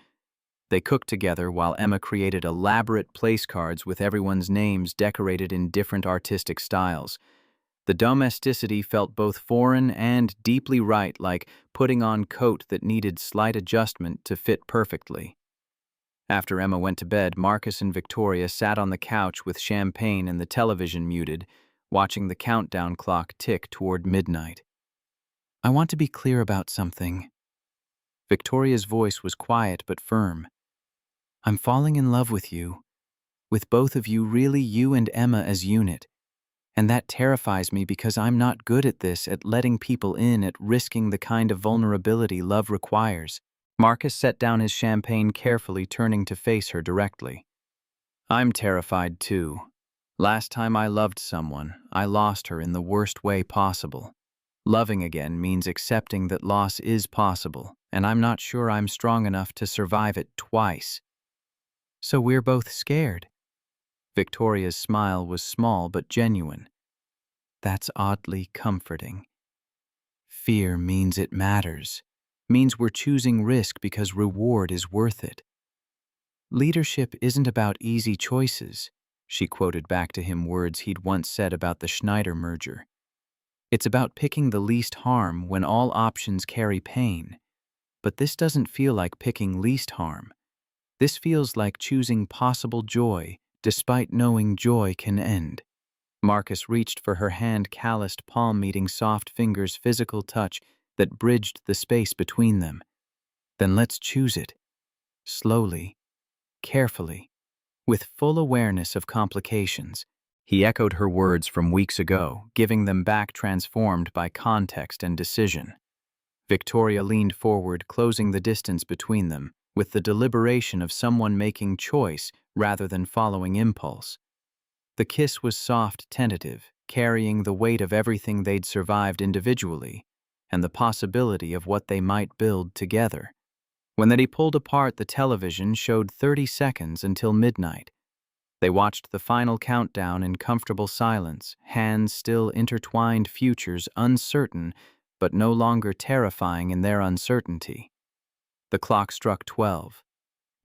They cooked together while Emma created elaborate place cards with everyone's names decorated in different artistic styles. The domesticity felt both foreign and deeply right, like putting on coat that needed slight adjustment to fit perfectly. After Emma went to bed, Marcus and Victoria sat on the couch with champagne and the television muted, watching the countdown clock tick toward midnight. "I want to be clear about something." Victoria's voice was quiet but firm. "I'm falling in love with both of you, really you and Emma as unit. And that terrifies me because I'm not good at this, at letting people in, at risking the kind of vulnerability love requires." Marcus set down his champagne carefully, turning to face her directly. "I'm terrified too. Last time I loved someone, I lost her in the worst way possible. Loving again means accepting that loss is possible, and I'm not sure I'm strong enough to survive it twice." "So we're both scared." Victoria's smile was small but genuine. "That's oddly comforting. Fear means it matters. Means we're choosing risk because reward is worth it." "Leadership isn't about easy choices," she quoted back to him words he'd once said about the Schneider merger. "It's about picking the least harm when all options carry pain. But this doesn't feel like picking least harm. This feels like choosing possible joy, despite knowing joy can end." Marcus reached for her hand, calloused palm meeting soft fingers, physical touch that bridged the space between them. "Then let's choose it. Slowly, carefully, with full awareness of complications." He echoed her words from weeks ago, giving them back transformed by context and decision. Victoria leaned forward, closing the distance between them, with the deliberation of someone making choice rather than following impulse. The kiss was soft, tentative, carrying the weight of everything they'd survived individually, and the possibility of what they might build together. When they pulled apart, the television showed 30 seconds until midnight. They watched the final countdown in comfortable silence, hands still intertwined, futures uncertain, but no longer terrifying in their uncertainty. The clock struck 12.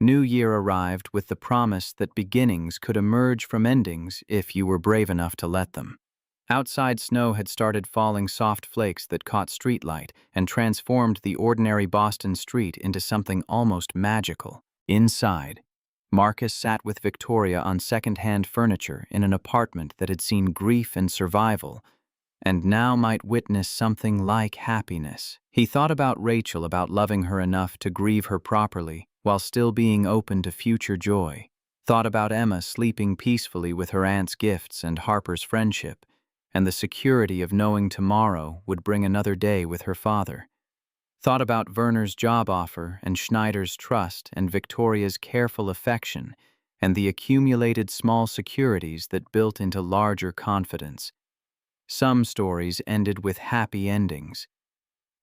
New Year arrived with the promise that beginnings could emerge from endings if you were brave enough to let them. Outside, snow had started falling, soft flakes that caught streetlight and transformed the ordinary Boston street into something almost magical. Inside, Marcus sat with Victoria on second-hand furniture in an apartment that had seen grief and survival, and now might witness something like happiness. He thought about Rachel, about loving her enough to grieve her properly, while still being open to future joy. Thought about Emma sleeping peacefully with her aunt's gifts and Harper's friendship, and the security of knowing tomorrow would bring another day with her father. Thought about Werner's job offer and Schneider's trust and Victoria's careful affection and the accumulated small securities that built into larger confidence. Some stories ended with happy endings.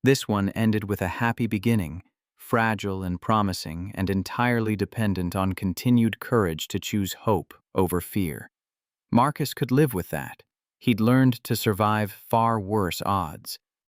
This one ended with a happy beginning, fragile and promising and entirely dependent on continued courage to choose hope over fear. Marcus could live with that. He'd learned to survive far worse odds.